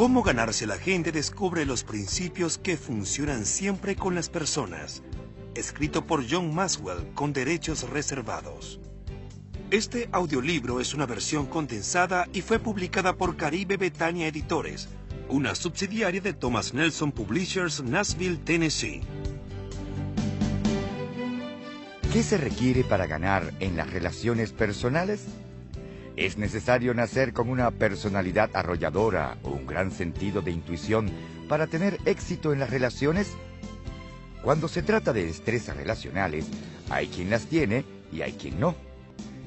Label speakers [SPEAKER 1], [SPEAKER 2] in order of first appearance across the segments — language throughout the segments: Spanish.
[SPEAKER 1] Cómo ganarse a la gente descubre los principios que funcionan siempre con las personas. Escrito por John Maxwell con derechos reservados. Este audiolibro es una versión condensada y fue publicada por Caribe Betania Editores, una subsidiaria de Thomas Nelson Publishers, Nashville, Tennessee.
[SPEAKER 2] ¿Qué se requiere para ganar en las relaciones personales? ¿Es necesario nacer con una personalidad arrolladora o un gran sentido de intuición para tener éxito en las relaciones? Cuando se trata de destrezas relacionales, hay quien las tiene y hay quien no.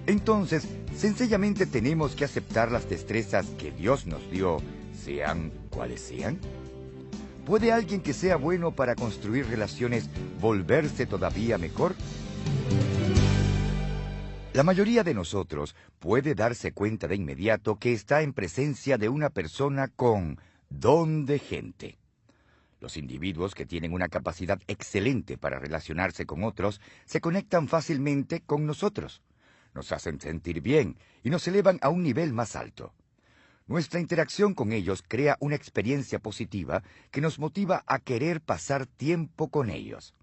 [SPEAKER 2] Entonces, sencillamente tenemos que aceptar las destrezas que Dios nos dio, sean cuales sean. ¿Puede alguien que sea bueno para construir relaciones volverse todavía mejor? La mayoría de nosotros puede darse cuenta de inmediato que está en presencia de una persona con don de gente. Los individuos que tienen una capacidad excelente para relacionarse con otros se conectan fácilmente con nosotros, nos hacen sentir bien y nos elevan a un nivel más alto. Nuestra interacción con ellos crea una experiencia positiva que nos motiva a querer pasar tiempo con ellos.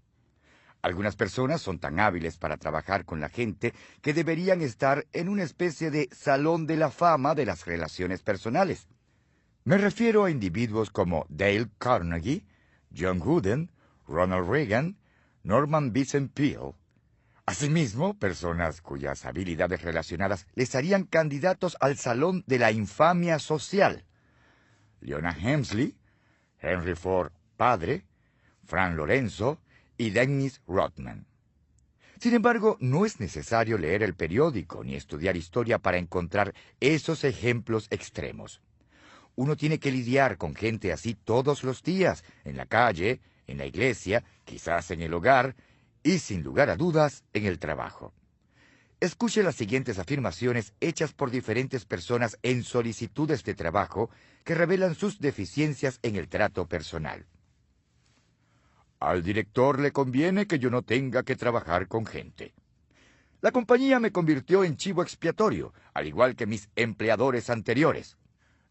[SPEAKER 2] Algunas personas son tan hábiles para trabajar con la gente que deberían estar en una especie de salón de la fama de las relaciones personales. Me refiero a individuos como Dale Carnegie, John Wooden, Ronald Reagan, Norman Vincent Peale. Asimismo, personas cuyas habilidades relacionadas les harían candidatos al salón de la infamia social. Leona Helmsley, Henry Ford padre, Fran Lorenzo y Dennis Rodman. Sin embargo, no es necesario leer el periódico ni estudiar historia para encontrar esos ejemplos extremos. Uno tiene que lidiar con gente así todos los días, en la calle, en la iglesia, quizás en el hogar y, sin lugar a dudas, en el trabajo. Escuche las siguientes afirmaciones hechas por diferentes personas en solicitudes de trabajo que revelan sus deficiencias en el trato personal. Al director le conviene que yo no tenga que trabajar con gente. La compañía me convirtió en chivo expiatorio, al igual que mis empleadores anteriores.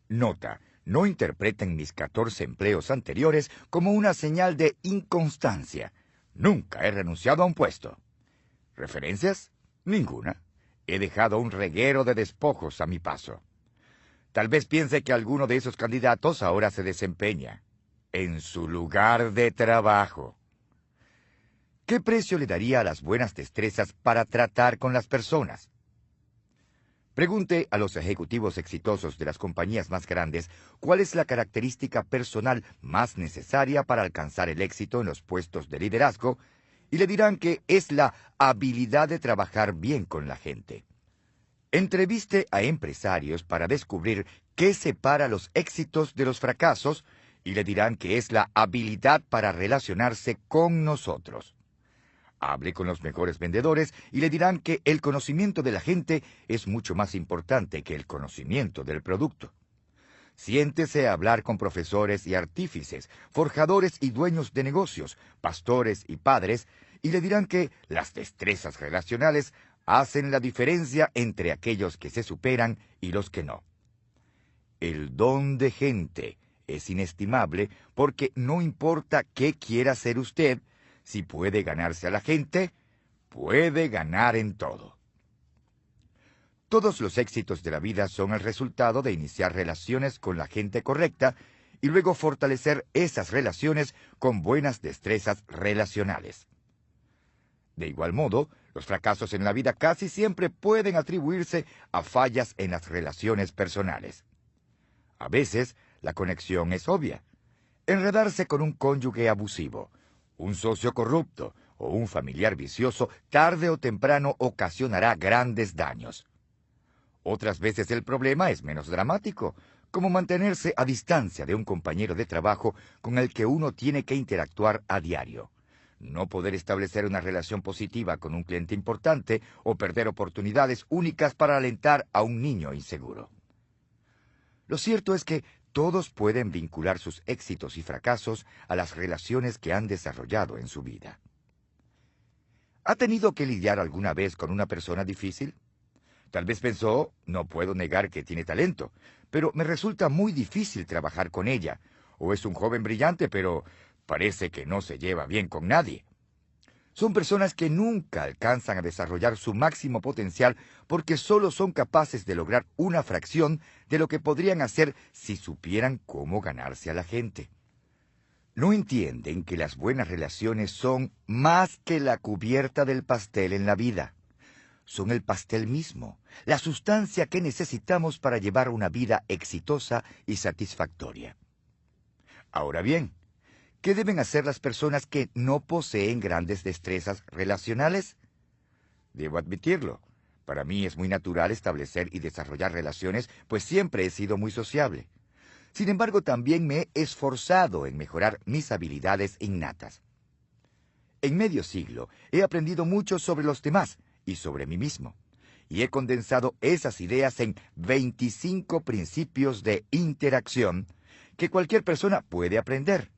[SPEAKER 2] Nota, no interpreten mis 14 empleos anteriores como una señal de inconstancia. Nunca he renunciado a un puesto. ¿Referencias? Ninguna. He dejado un reguero de despojos a mi paso. Tal vez piense que alguno de esos candidatos ahora se desempeña en su lugar de trabajo. ¿Qué precio le daría a las buenas destrezas para tratar con las personas? Pregunte a los ejecutivos exitosos de las compañías más grandes cuál es la característica personal más necesaria para alcanzar el éxito en los puestos de liderazgo y le dirán que es la habilidad de trabajar bien con la gente. Entreviste a empresarios para descubrir qué separa los éxitos de los fracasos y le dirán que es la habilidad para relacionarse con nosotros. Hable con los mejores vendedores y le dirán que el conocimiento de la gente es mucho más importante que el conocimiento del producto. Siéntese a hablar con profesores y artífices, forjadores y dueños de negocios, pastores y padres, y le dirán que las destrezas relacionales hacen la diferencia entre aquellos que se superan y los que no. El don de gente es inestimable porque no importa qué quiera hacer usted, si puede ganarse a la gente, puede ganar en todo. Todos los éxitos de la vida son el resultado de iniciar relaciones con la gente correcta y luego fortalecer esas relaciones con buenas destrezas relacionales. De igual modo, los fracasos en la vida casi siempre pueden atribuirse a fallas en las relaciones personales. A veces, la conexión es obvia. Enredarse con un cónyuge abusivo, un socio corrupto o un familiar vicioso tarde o temprano ocasionará grandes daños. Otras veces el problema es menos dramático, como mantenerse a distancia de un compañero de trabajo con el que uno tiene que interactuar a diario. No poder establecer una relación positiva con un cliente importante o perder oportunidades únicas para alentar a un niño inseguro. Lo cierto es que todos pueden vincular sus éxitos y fracasos a las relaciones que han desarrollado en su vida. ¿Ha tenido que lidiar alguna vez con una persona difícil? Tal vez pensó, no puedo negar que tiene talento, pero me resulta muy difícil trabajar con ella. O es un joven brillante, pero parece que no se lleva bien con nadie. Son personas que nunca alcanzan a desarrollar su máximo potencial porque solo son capaces de lograr una fracción de lo que podrían hacer si supieran cómo ganarse a la gente. No entienden que las buenas relaciones son más que la cubierta del pastel en la vida. Son el pastel mismo, la sustancia que necesitamos para llevar una vida exitosa y satisfactoria. Ahora bien, ¿qué deben hacer las personas que no poseen grandes destrezas relacionales? Debo admitirlo, para mí es muy natural establecer y desarrollar relaciones, pues siempre he sido muy sociable. Sin embargo, también me he esforzado en mejorar mis habilidades innatas. En medio siglo he aprendido mucho sobre los demás y sobre mí mismo, y he condensado esas ideas en 25 principios de interacción que cualquier persona puede aprender.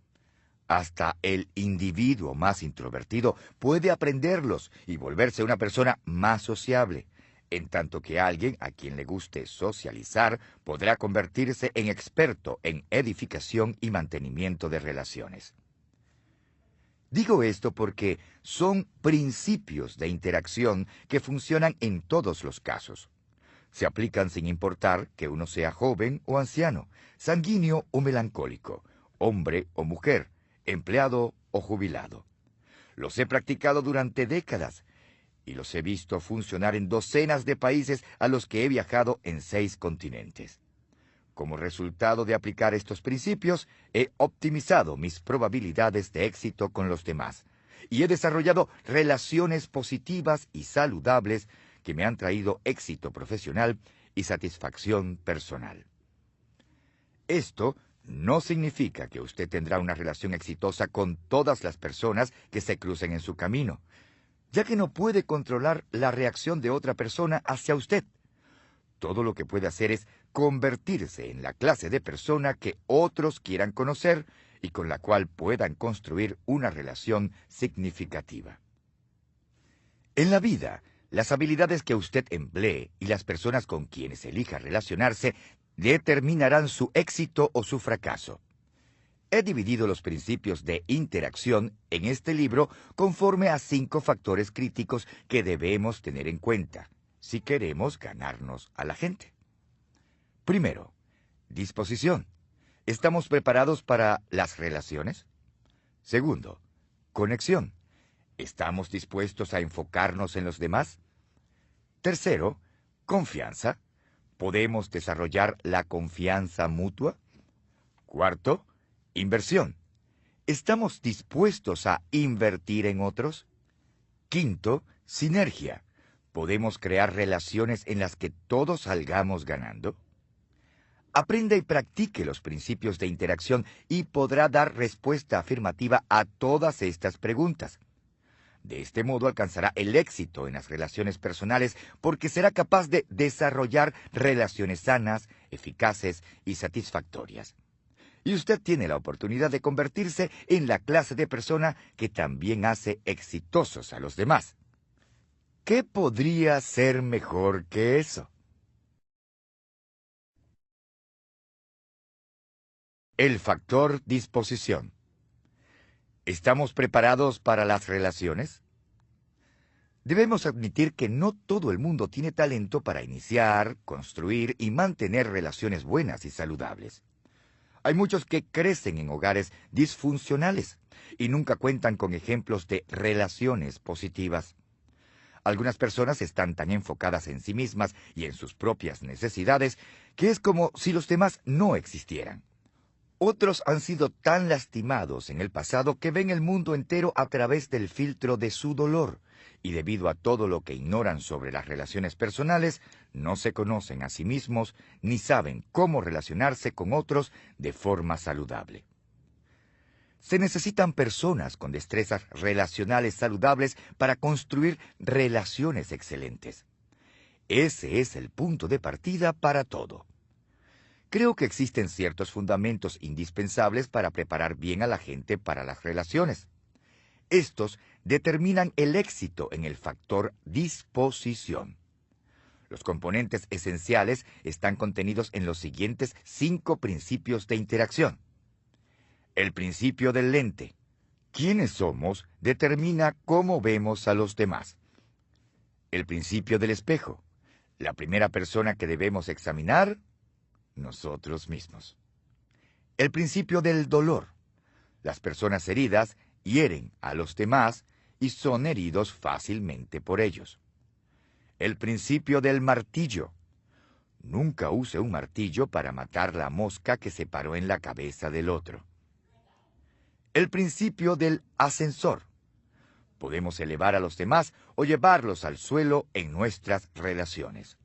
[SPEAKER 2] Hasta el individuo más introvertido puede aprenderlos y volverse una persona más sociable, en tanto que alguien a quien le guste socializar podrá convertirse en experto en edificación y mantenimiento de relaciones. Digo esto porque son principios de interacción que funcionan en todos los casos. Se aplican sin importar que uno sea joven o anciano, sanguíneo o melancólico, hombre o mujer, empleado o jubilado. Los he practicado durante décadas y los he visto funcionar en docenas de países a los que he viajado en 6 continentes. Como resultado de aplicar estos principios, he optimizado mis probabilidades de éxito con los demás y he desarrollado relaciones positivas y saludables que me han traído éxito profesional y satisfacción personal. Esto no significa que usted tendrá una relación exitosa con todas las personas que se crucen en su camino, ya que no puede controlar la reacción de otra persona hacia usted. Todo lo que puede hacer es convertirse en la clase de persona que otros quieran conocer y con la cual puedan construir una relación significativa. En la vida, las habilidades que usted emplee y las personas con quienes elija relacionarse determinarán su éxito o su fracaso. He dividido los principios de interacción en este libro conforme a 5 factores críticos que debemos tener en cuenta si queremos ganarnos a la gente. Primero, disposición. ¿Estamos preparados para las relaciones? Segundo, conexión. ¿Estamos dispuestos a enfocarnos en los demás? Tercero, confianza. ¿Podemos desarrollar la confianza mutua? Cuarto, inversión. ¿Estamos dispuestos a invertir en otros? Quinto, sinergia. ¿Podemos crear relaciones en las que todos salgamos ganando? Aprenda y practique los principios de interacción y podrá dar respuesta afirmativa a todas estas preguntas. De este modo alcanzará el éxito en las relaciones personales porque será capaz de desarrollar relaciones sanas, eficaces y satisfactorias. Y usted tiene la oportunidad de convertirse en la clase de persona que también hace exitosos a los demás. ¿Qué podría ser mejor que eso? El factor disposición. ¿Estamos preparados para las relaciones? Debemos admitir que no todo el mundo tiene talento para iniciar, construir y mantener relaciones buenas y saludables. Hay muchos que crecen en hogares disfuncionales y nunca cuentan con ejemplos de relaciones positivas. Algunas personas están tan enfocadas en sí mismas y en sus propias necesidades que es como si los demás no existieran. Otros han sido tan lastimados en el pasado que ven el mundo entero a través del filtro de su dolor, y debido a todo lo que ignoran sobre las relaciones personales, no se conocen a sí mismos ni saben cómo relacionarse con otros de forma saludable. Se necesitan personas con destrezas relacionales saludables para construir relaciones excelentes. Ese es el punto de partida para todo. Creo que existen ciertos fundamentos indispensables para preparar bien a la gente para las relaciones. Estos determinan el éxito en el factor disposición. Los componentes esenciales están contenidos en los siguientes 5 principios de interacción. El principio del lente. Quiénes somos determina cómo vemos a los demás. El principio del espejo. La primera persona que debemos examinar, nosotros mismos. El principio del dolor. Las personas heridas hieren a los demás y son heridos fácilmente por ellos. El principio del martillo. Nunca use un martillo para matar la mosca que se paró en la cabeza del otro. El principio del ascensor. Podemos elevar a los demás o llevarlos al suelo en nuestras relaciones.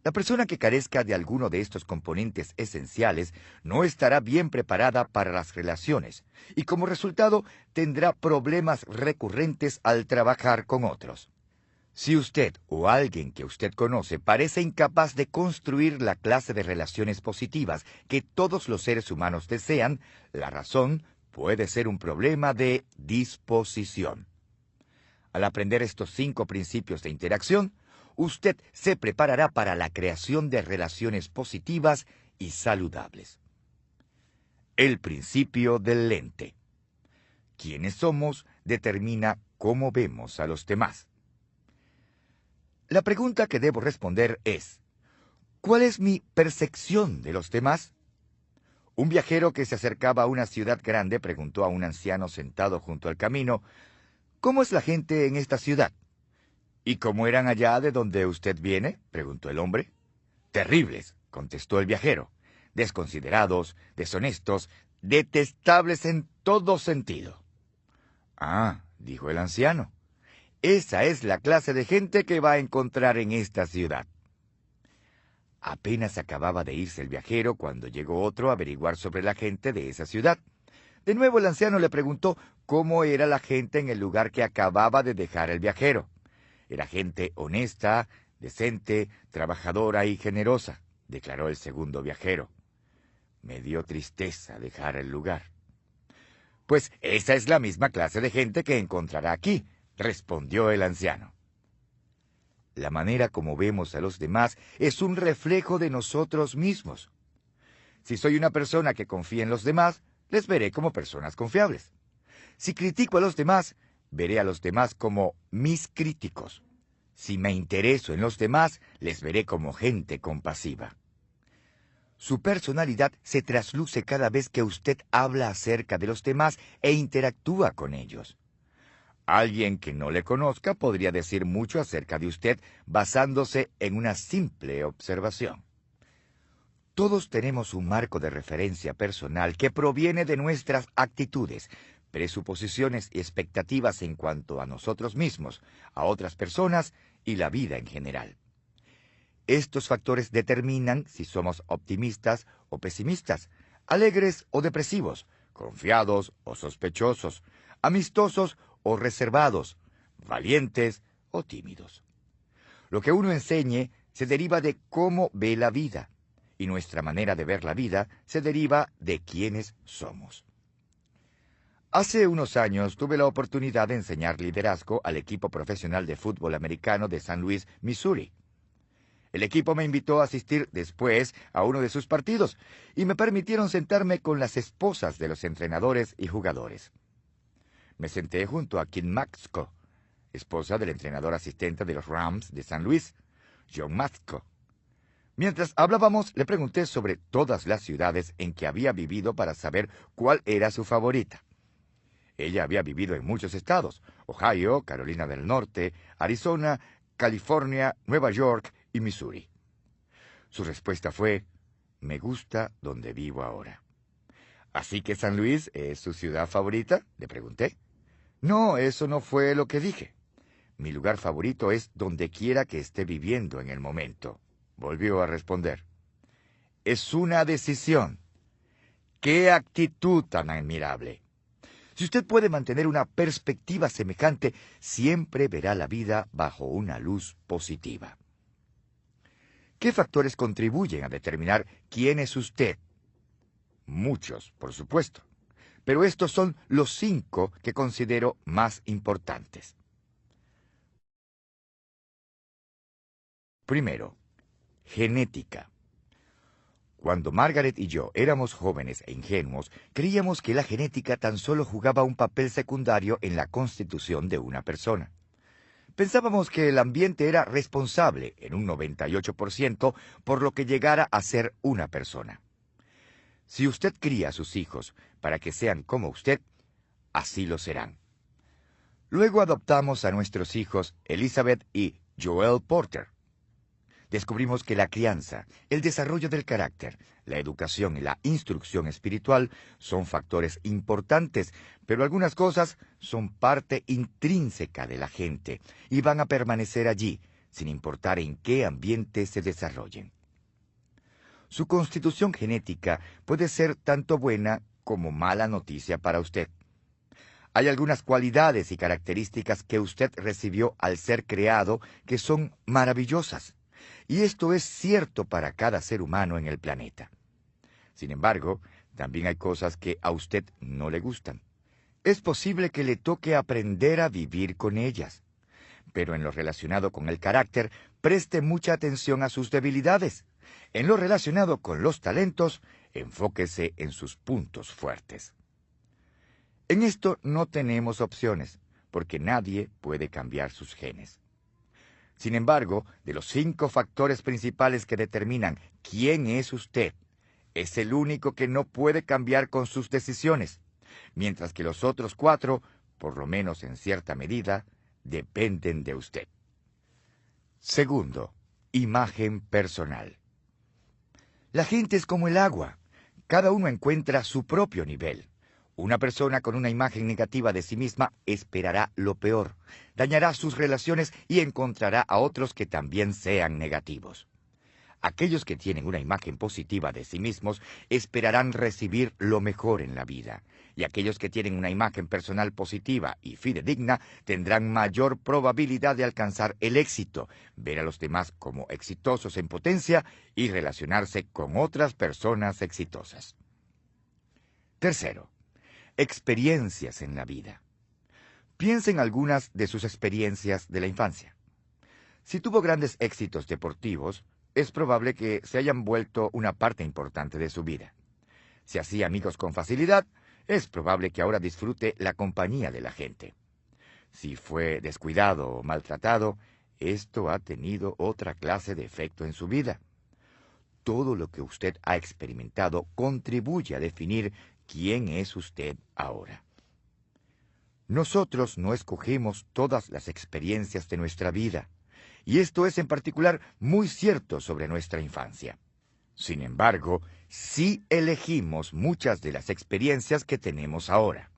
[SPEAKER 2] La persona que carezca de alguno de estos componentes esenciales no estará bien preparada para las relaciones y como resultado tendrá problemas recurrentes al trabajar con otros. Si usted o alguien que usted conoce parece incapaz de construir la clase de relaciones positivas que todos los seres humanos desean, la razón puede ser un problema de disposición. Al aprender estos 5 principios de interacción, usted se preparará para la creación de relaciones positivas y saludables. El principio del lente. Quiénes somos determina cómo vemos a los demás. La pregunta que debo responder es, ¿cuál es mi percepción de los demás? Un viajero que se acercaba a una ciudad grande preguntó a un anciano sentado junto al camino, ¿cómo es la gente en esta ciudad? ¿Y cómo eran allá de donde usted viene?, preguntó el hombre. Terribles, contestó el viajero, desconsiderados, deshonestos, detestables en todo sentido. Ah, dijo el anciano, esa es la clase de gente que va a encontrar en esta ciudad. Apenas acababa de irse el viajero cuando llegó otro a averiguar sobre la gente de esa ciudad. De nuevo el anciano le preguntó cómo era la gente en el lugar que acababa de dejar el viajero. Era gente honesta, decente, trabajadora y generosa, declaró el segundo viajero. Me dio tristeza dejar el lugar. Pues esa es la misma clase de gente que encontrará aquí, respondió el anciano. La manera como vemos a los demás es un reflejo de nosotros mismos. Si soy una persona que confía en los demás, les veré como personas confiables. Si critico a los demás, veré a los demás como mis críticos. Si me intereso en los demás, les veré como gente compasiva. Su personalidad se trasluce cada vez que usted habla acerca de los demás e interactúa con ellos. Alguien que no le conozca podría decir mucho acerca de usted basándose en una simple observación. Todos tenemos un marco de referencia personal que proviene de nuestras actitudes, presuposiciones y expectativas en cuanto a nosotros mismos, a otras personas y la vida en general. Estos factores determinan si somos optimistas o pesimistas, alegres o depresivos, confiados o sospechosos, amistosos o reservados, valientes o tímidos. Lo que uno enseñe se deriva de cómo ve la vida, y nuestra manera de ver la vida se deriva de quiénes somos. Hace unos años tuve la oportunidad de enseñar liderazgo al equipo profesional de fútbol americano de San Luis, Missouri. El equipo me invitó a asistir después a uno de sus partidos y me permitieron sentarme con las esposas de los entrenadores y jugadores. Me senté junto a Kim Maxco, esposa del entrenador asistente de los Rams de San Luis, John Maxco. Mientras hablábamos, le pregunté sobre todas las ciudades en que había vivido para saber cuál era su favorita. Ella había vivido en muchos estados: Ohio, Carolina del Norte, Arizona, California, Nueva York y Missouri. Su respuesta fue: me gusta donde vivo ahora. ¿Así que San Luis es su ciudad favorita?, le pregunté. No, eso no fue lo que dije. Mi lugar favorito es donde quiera que esté viviendo en el momento, volvió a responder. Es una decisión. ¡Qué actitud tan admirable! Si usted puede mantener una perspectiva semejante, siempre verá la vida bajo una luz positiva. ¿Qué factores contribuyen a determinar quién es usted? Muchos, por supuesto, pero estos son los 5 que considero más importantes. Primero, genética. Cuando Margaret y yo éramos jóvenes e ingenuos, creíamos que la genética tan solo jugaba un papel secundario en la constitución de una persona. Pensábamos que el ambiente era responsable, en un 98%, por lo que llegara a ser una persona. Si usted cría a sus hijos para que sean como usted, así lo serán. Luego adoptamos a nuestros hijos Elizabeth y Joel Porter. Descubrimos que la crianza, el desarrollo del carácter, la educación y la instrucción espiritual son factores importantes, pero algunas cosas son parte intrínseca de la gente y van a permanecer allí, sin importar en qué ambiente se desarrollen. Su constitución genética puede ser tanto buena como mala noticia para usted. Hay algunas cualidades y características que usted recibió al ser creado que son maravillosas. Y esto es cierto para cada ser humano en el planeta. Sin embargo, también hay cosas que a usted no le gustan. Es posible que le toque aprender a vivir con ellas. Pero en lo relacionado con el carácter, preste mucha atención a sus debilidades. En lo relacionado con los talentos, enfóquese en sus puntos fuertes. En esto no tenemos opciones, porque nadie puede cambiar sus genes. Sin embargo, de los 5 factores principales que determinan quién es usted, es el único que no puede cambiar con sus decisiones, mientras que los otros 4, por lo menos en cierta medida, dependen de usted. Segundo, imagen personal. La gente es como el agua. Cada uno encuentra su propio nivel. Una persona con una imagen negativa de sí misma esperará lo peor, dañará sus relaciones y encontrará a otros que también sean negativos. Aquellos que tienen una imagen positiva de sí mismos esperarán recibir lo mejor en la vida, y aquellos que tienen una imagen personal positiva y fidedigna tendrán mayor probabilidad de alcanzar el éxito, ver a los demás como exitosos en potencia y relacionarse con otras personas exitosas. Tercero, experiencias en la vida. Piensa en algunas de sus experiencias de la infancia. Si tuvo grandes éxitos deportivos, es probable que se hayan vuelto una parte importante de su vida. Si hacía amigos con facilidad, es probable que ahora disfrute la compañía de la gente. Si fue descuidado o maltratado, esto ha tenido otra clase de efecto en su vida. Todo lo que usted ha experimentado contribuye a definir quién es usted ahora. Nosotros no escogemos todas las experiencias de nuestra vida, y esto es en particular muy cierto sobre nuestra infancia. Sin embargo, sí elegimos muchas de las experiencias que tenemos ahora.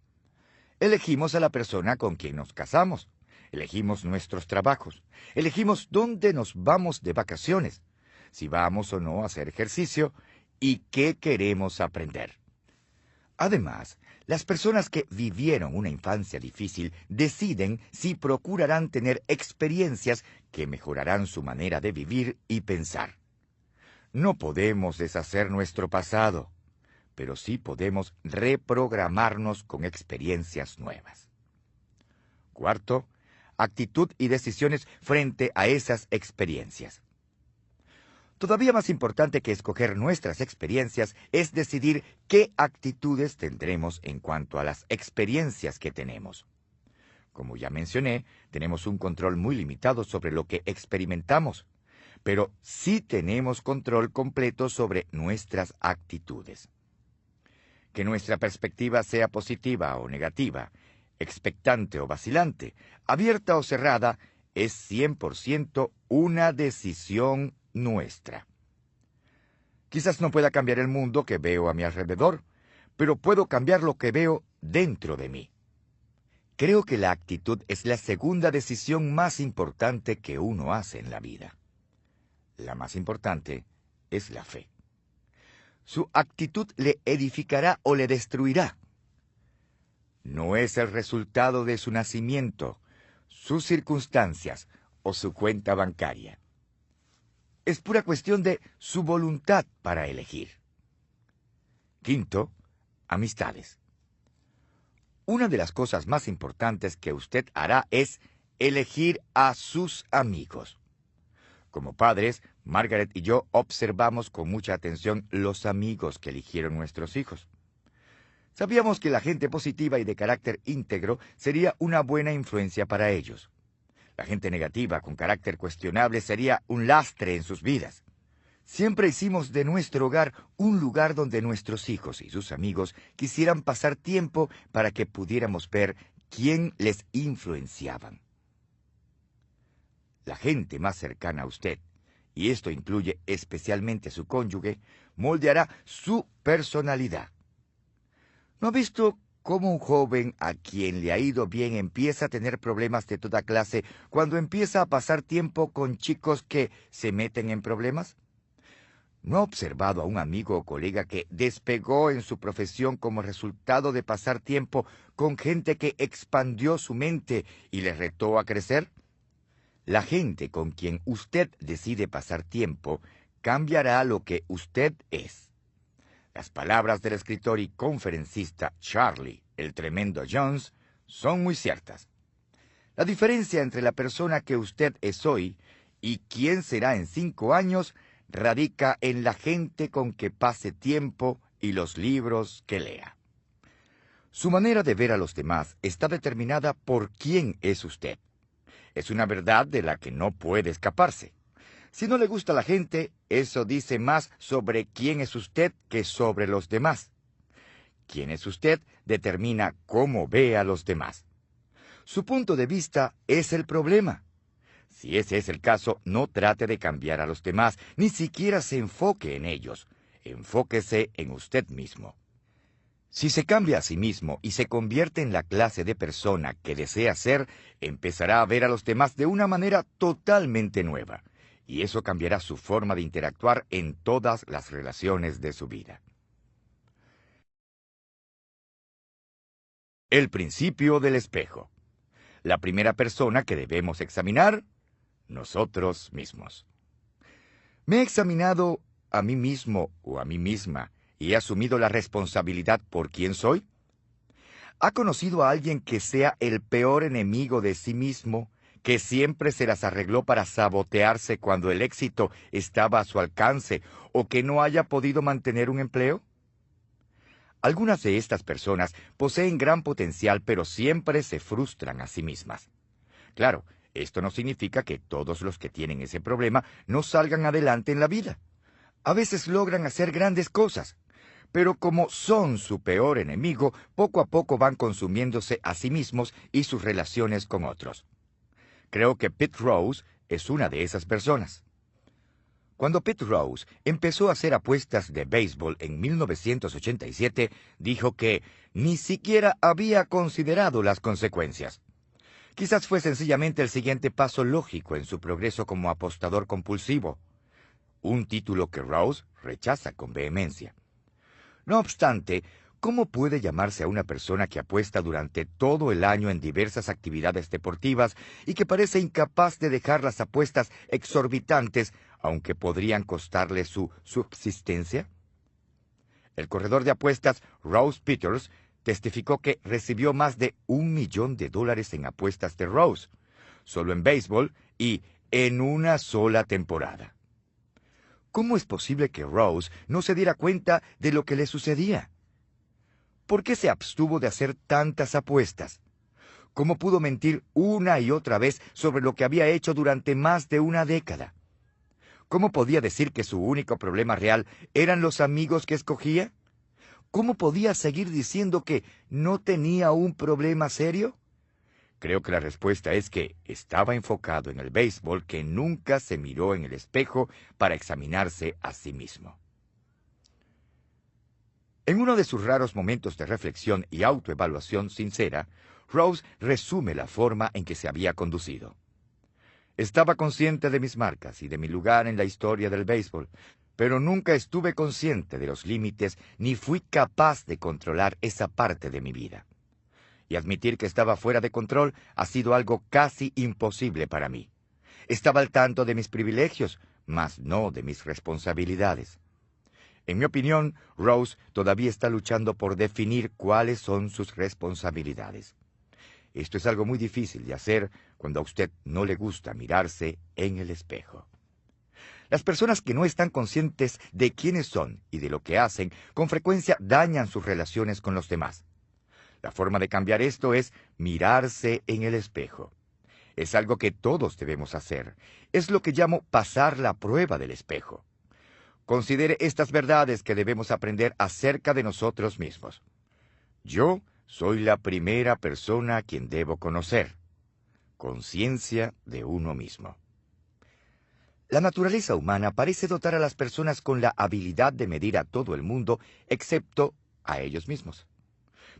[SPEAKER 2] Elegimos a la persona con quien nos casamos, elegimos nuestros trabajos, elegimos dónde nos vamos de vacaciones, si vamos o no a hacer ejercicio, y qué queremos aprender. Además, las personas que vivieron una infancia difícil deciden si procurarán tener experiencias que mejorarán su manera de vivir y pensar. No podemos deshacer nuestro pasado, pero sí podemos reprogramarnos con experiencias nuevas. Cuarto, actitud y decisiones frente a esas experiencias. Todavía más importante que escoger nuestras experiencias es decidir qué actitudes tendremos en cuanto a las experiencias que tenemos. Como ya mencioné, tenemos un control muy limitado sobre lo que experimentamos, pero sí tenemos control completo sobre nuestras actitudes. Que nuestra perspectiva sea positiva o negativa, expectante o vacilante, abierta o cerrada, es 100% una decisión nuestra. Quizás no pueda cambiar el mundo que veo a mi alrededor, pero puedo cambiar lo que veo dentro de mí. Creo que la actitud es la segunda decisión más importante que uno hace en la vida. La más importante es la fe. Su actitud le edificará o le destruirá. No es el resultado de su nacimiento, sus circunstancias o su cuenta bancaria. Es pura cuestión de su voluntad para elegir. Quinto, amistades. Una de las cosas más importantes que usted hará es elegir a sus amigos. Como padres, Margaret y yo observamos con mucha atención los amigos que eligieron nuestros hijos. Sabíamos que la gente positiva y de carácter íntegro sería una buena influencia para ellos. La gente negativa, con carácter cuestionable, sería un lastre en sus vidas. Siempre hicimos de nuestro hogar un lugar donde nuestros hijos y sus amigos quisieran pasar tiempo para que pudiéramos ver quién les influenciaban. La gente más cercana a usted, y esto incluye especialmente su cónyuge, moldeará su personalidad. ¿No ha visto cómo un joven a quien le ha ido bien empieza a tener problemas de toda clase cuando empieza a pasar tiempo con chicos que se meten en problemas? ¿No ha observado a un amigo o colega que despegó en su profesión como resultado de pasar tiempo con gente que expandió su mente y le retó a crecer? La gente con quien usted decide pasar tiempo cambiará lo que usted es. Las palabras del escritor y conferencista Charlie, el tremendo Jones, son muy ciertas. La diferencia entre la persona que usted es hoy y quién será en 5 años radica en la gente con que pase tiempo y los libros que lea. Su manera de ver a los demás está determinada por quién es usted. Es una verdad de la que no puede escaparse. Si no le gusta a la gente, eso dice más sobre quién es usted que sobre los demás. Quién es usted determina cómo ve a los demás. Su punto de vista es el problema. Si ese es el caso, no trate de cambiar a los demás, ni siquiera se enfoque en ellos. Enfóquese en usted mismo. Si se cambia a sí mismo y se convierte en la clase de persona que desea ser, empezará a ver a los demás de una manera totalmente nueva, y eso cambiará su forma de interactuar en todas las relaciones de su vida. El principio del espejo. La primera persona que debemos examinar, nosotros mismos. ¿Me he examinado a mí mismo o a mí misma y he asumido la responsabilidad por quién soy? ¿Ha conocido a alguien que sea el peor enemigo de sí mismo, que siempre se las arregló para sabotearse cuando el éxito estaba a su alcance o que no haya podido mantener un empleo? Algunas de estas personas poseen gran potencial, pero siempre se frustran a sí mismas. Claro, esto no significa que todos los que tienen ese problema no salgan adelante en la vida. A veces logran hacer grandes cosas, pero como son su peor enemigo, poco a poco van consumiéndose a sí mismos y sus relaciones con otros. Creo que Pete Rose es una de esas personas. Cuando Pete Rose empezó a hacer apuestas de béisbol en 1987, dijo que ni siquiera había considerado las consecuencias. Quizás fue sencillamente el siguiente paso lógico en su progreso como apostador compulsivo, un título que Rose rechaza con vehemencia. No obstante, ¿cómo puede llamarse a una persona que apuesta durante todo el año en diversas actividades deportivas y que parece incapaz de dejar las apuestas exorbitantes, aunque podrían costarle su subsistencia? El corredor de apuestas Rose Peters testificó que recibió más de $1 millón en apuestas de Rose, solo en béisbol y en una sola temporada. ¿Cómo es posible que Rose no se diera cuenta de lo que le sucedía? ¿Por qué se abstuvo de hacer tantas apuestas? ¿Cómo pudo mentir una y otra vez sobre lo que había hecho durante más de una década? ¿Cómo podía decir que su único problema real eran los amigos que escogía? ¿Cómo podía seguir diciendo que no tenía un problema serio? Creo que la respuesta es que estaba enfocado en el béisbol, que nunca se miró en el espejo para examinarse a sí mismo. En uno de sus raros momentos de reflexión y autoevaluación sincera, Rose resume la forma en que se había conducido. Estaba consciente de mis marcas y de mi lugar en la historia del béisbol, pero nunca estuve consciente de los límites ni fui capaz de controlar esa parte de mi vida. Y admitir que estaba fuera de control ha sido algo casi imposible para mí. Estaba al tanto de mis privilegios, mas no de mis responsabilidades. En mi opinión, Rose todavía está luchando por definir cuáles son sus responsabilidades. Esto es algo muy difícil de hacer cuando a usted no le gusta mirarse en el espejo. Las personas que no están conscientes de quiénes son y de lo que hacen, con frecuencia dañan sus relaciones con los demás. La forma de cambiar esto es mirarse en el espejo. Es algo que todos debemos hacer. Es lo que llamo pasar la prueba del espejo. Considere estas verdades que debemos aprender acerca de nosotros mismos. Yo soy la primera persona a quien debo conocer. Conciencia de uno mismo. La naturaleza humana parece dotar a las personas con la habilidad de medir a todo el mundo, excepto a ellos mismos.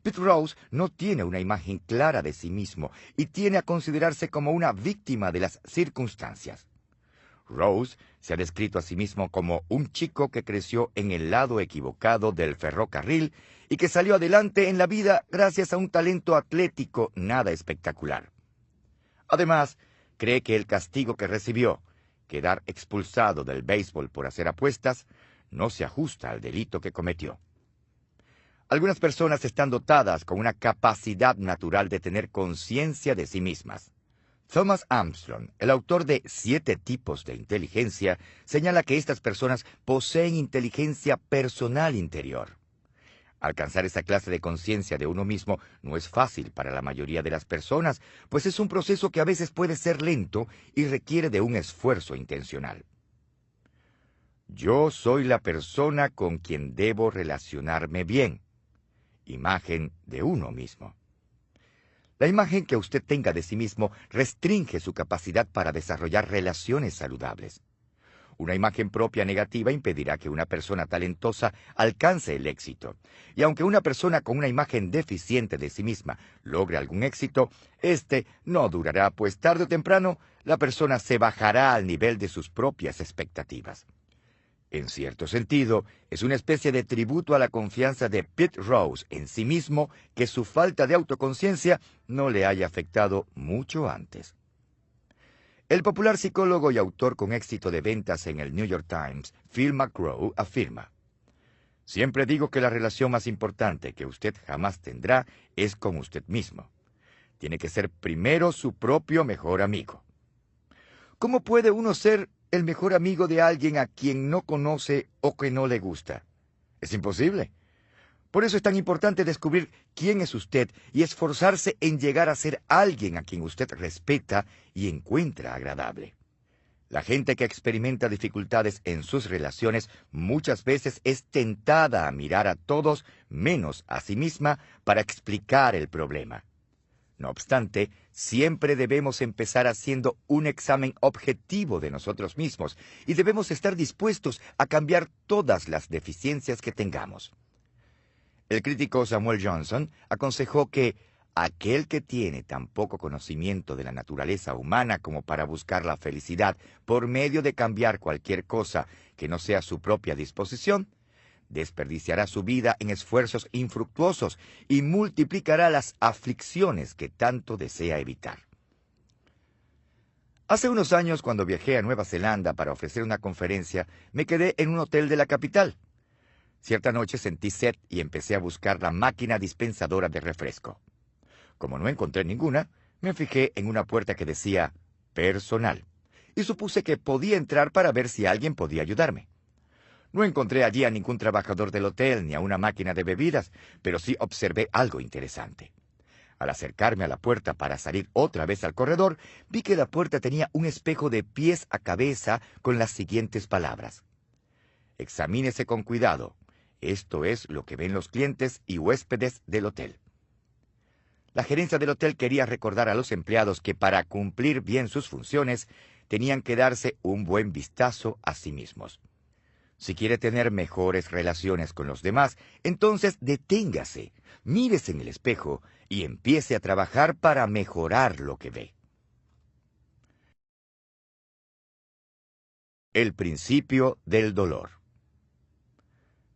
[SPEAKER 2] Pete Rose no tiene una imagen clara de sí mismo y tiene a considerarse como una víctima de las circunstancias. Rose se ha descrito a sí mismo como un chico que creció en el lado equivocado del ferrocarril y que salió adelante en la vida gracias a un talento atlético nada espectacular. Además, cree que el castigo que recibió, quedar expulsado del béisbol por hacer apuestas, no se ajusta al delito que cometió. Algunas personas están dotadas con una capacidad natural de tener conciencia de sí mismas. Thomas Armstrong, el autor de 7 tipos de inteligencia, señala que estas personas poseen inteligencia personal interior. Alcanzar esa clase de conciencia de uno mismo no es fácil para la mayoría de las personas, pues es un proceso que a veces puede ser lento y requiere de un esfuerzo intencional. Yo soy la persona con quien debo relacionarme bien. Imagen de uno mismo. La imagen que usted tenga de sí mismo restringe su capacidad para desarrollar relaciones saludables. Una imagen propia negativa impedirá que una persona talentosa alcance el éxito. Y aunque una persona con una imagen deficiente de sí misma logre algún éxito, este no durará, pues tarde o temprano la persona se bajará al nivel de sus propias expectativas. En cierto sentido, es una especie de tributo a la confianza de Pete Rose en sí mismo que su falta de autoconciencia no le haya afectado mucho antes. El popular psicólogo y autor con éxito de ventas en el New York Times, Phil McGraw, afirma: «Siempre digo que la relación más importante que usted jamás tendrá es con usted mismo. Tiene que ser primero su propio mejor amigo». ¿Cómo puede uno ser el mejor amigo de alguien a quien no conoce o que no le gusta? Es imposible. Por eso es tan importante descubrir quién es usted y esforzarse en llegar a ser alguien a quien usted respeta y encuentra agradable. La gente que experimenta dificultades en sus relaciones muchas veces es tentada a mirar a todos menos a sí misma para explicar el problema. No obstante, siempre debemos empezar haciendo un examen objetivo de nosotros mismos y debemos estar dispuestos a cambiar todas las deficiencias que tengamos. El crítico Samuel Johnson aconsejó que aquel que tiene tan poco conocimiento de la naturaleza humana como para buscar la felicidad por medio de cambiar cualquier cosa que no sea su propia disposición, desperdiciará su vida en esfuerzos infructuosos y multiplicará las aflicciones que tanto desea evitar. Hace unos años, cuando viajé a Nueva Zelanda para ofrecer una conferencia, me quedé en un hotel de la capital. Cierta noche sentí sed y empecé a buscar la máquina dispensadora de refresco. Como no encontré ninguna, me fijé en una puerta que decía «personal» y supuse que podía entrar para ver si alguien podía ayudarme. No encontré allí a ningún trabajador del hotel ni a una máquina de bebidas, pero sí observé algo interesante. Al acercarme a la puerta para salir otra vez al corredor, vi que la puerta tenía un espejo de pies a cabeza con las siguientes palabras: «Examínese con cuidado. Esto es lo que ven los clientes y huéspedes del hotel». La gerencia del hotel quería recordar a los empleados que para cumplir bien sus funciones tenían que darse un buen vistazo a sí mismos. Si quiere tener mejores relaciones con los demás, entonces deténgase, mírese en el espejo y empiece a trabajar para mejorar lo que ve. El principio del dolor.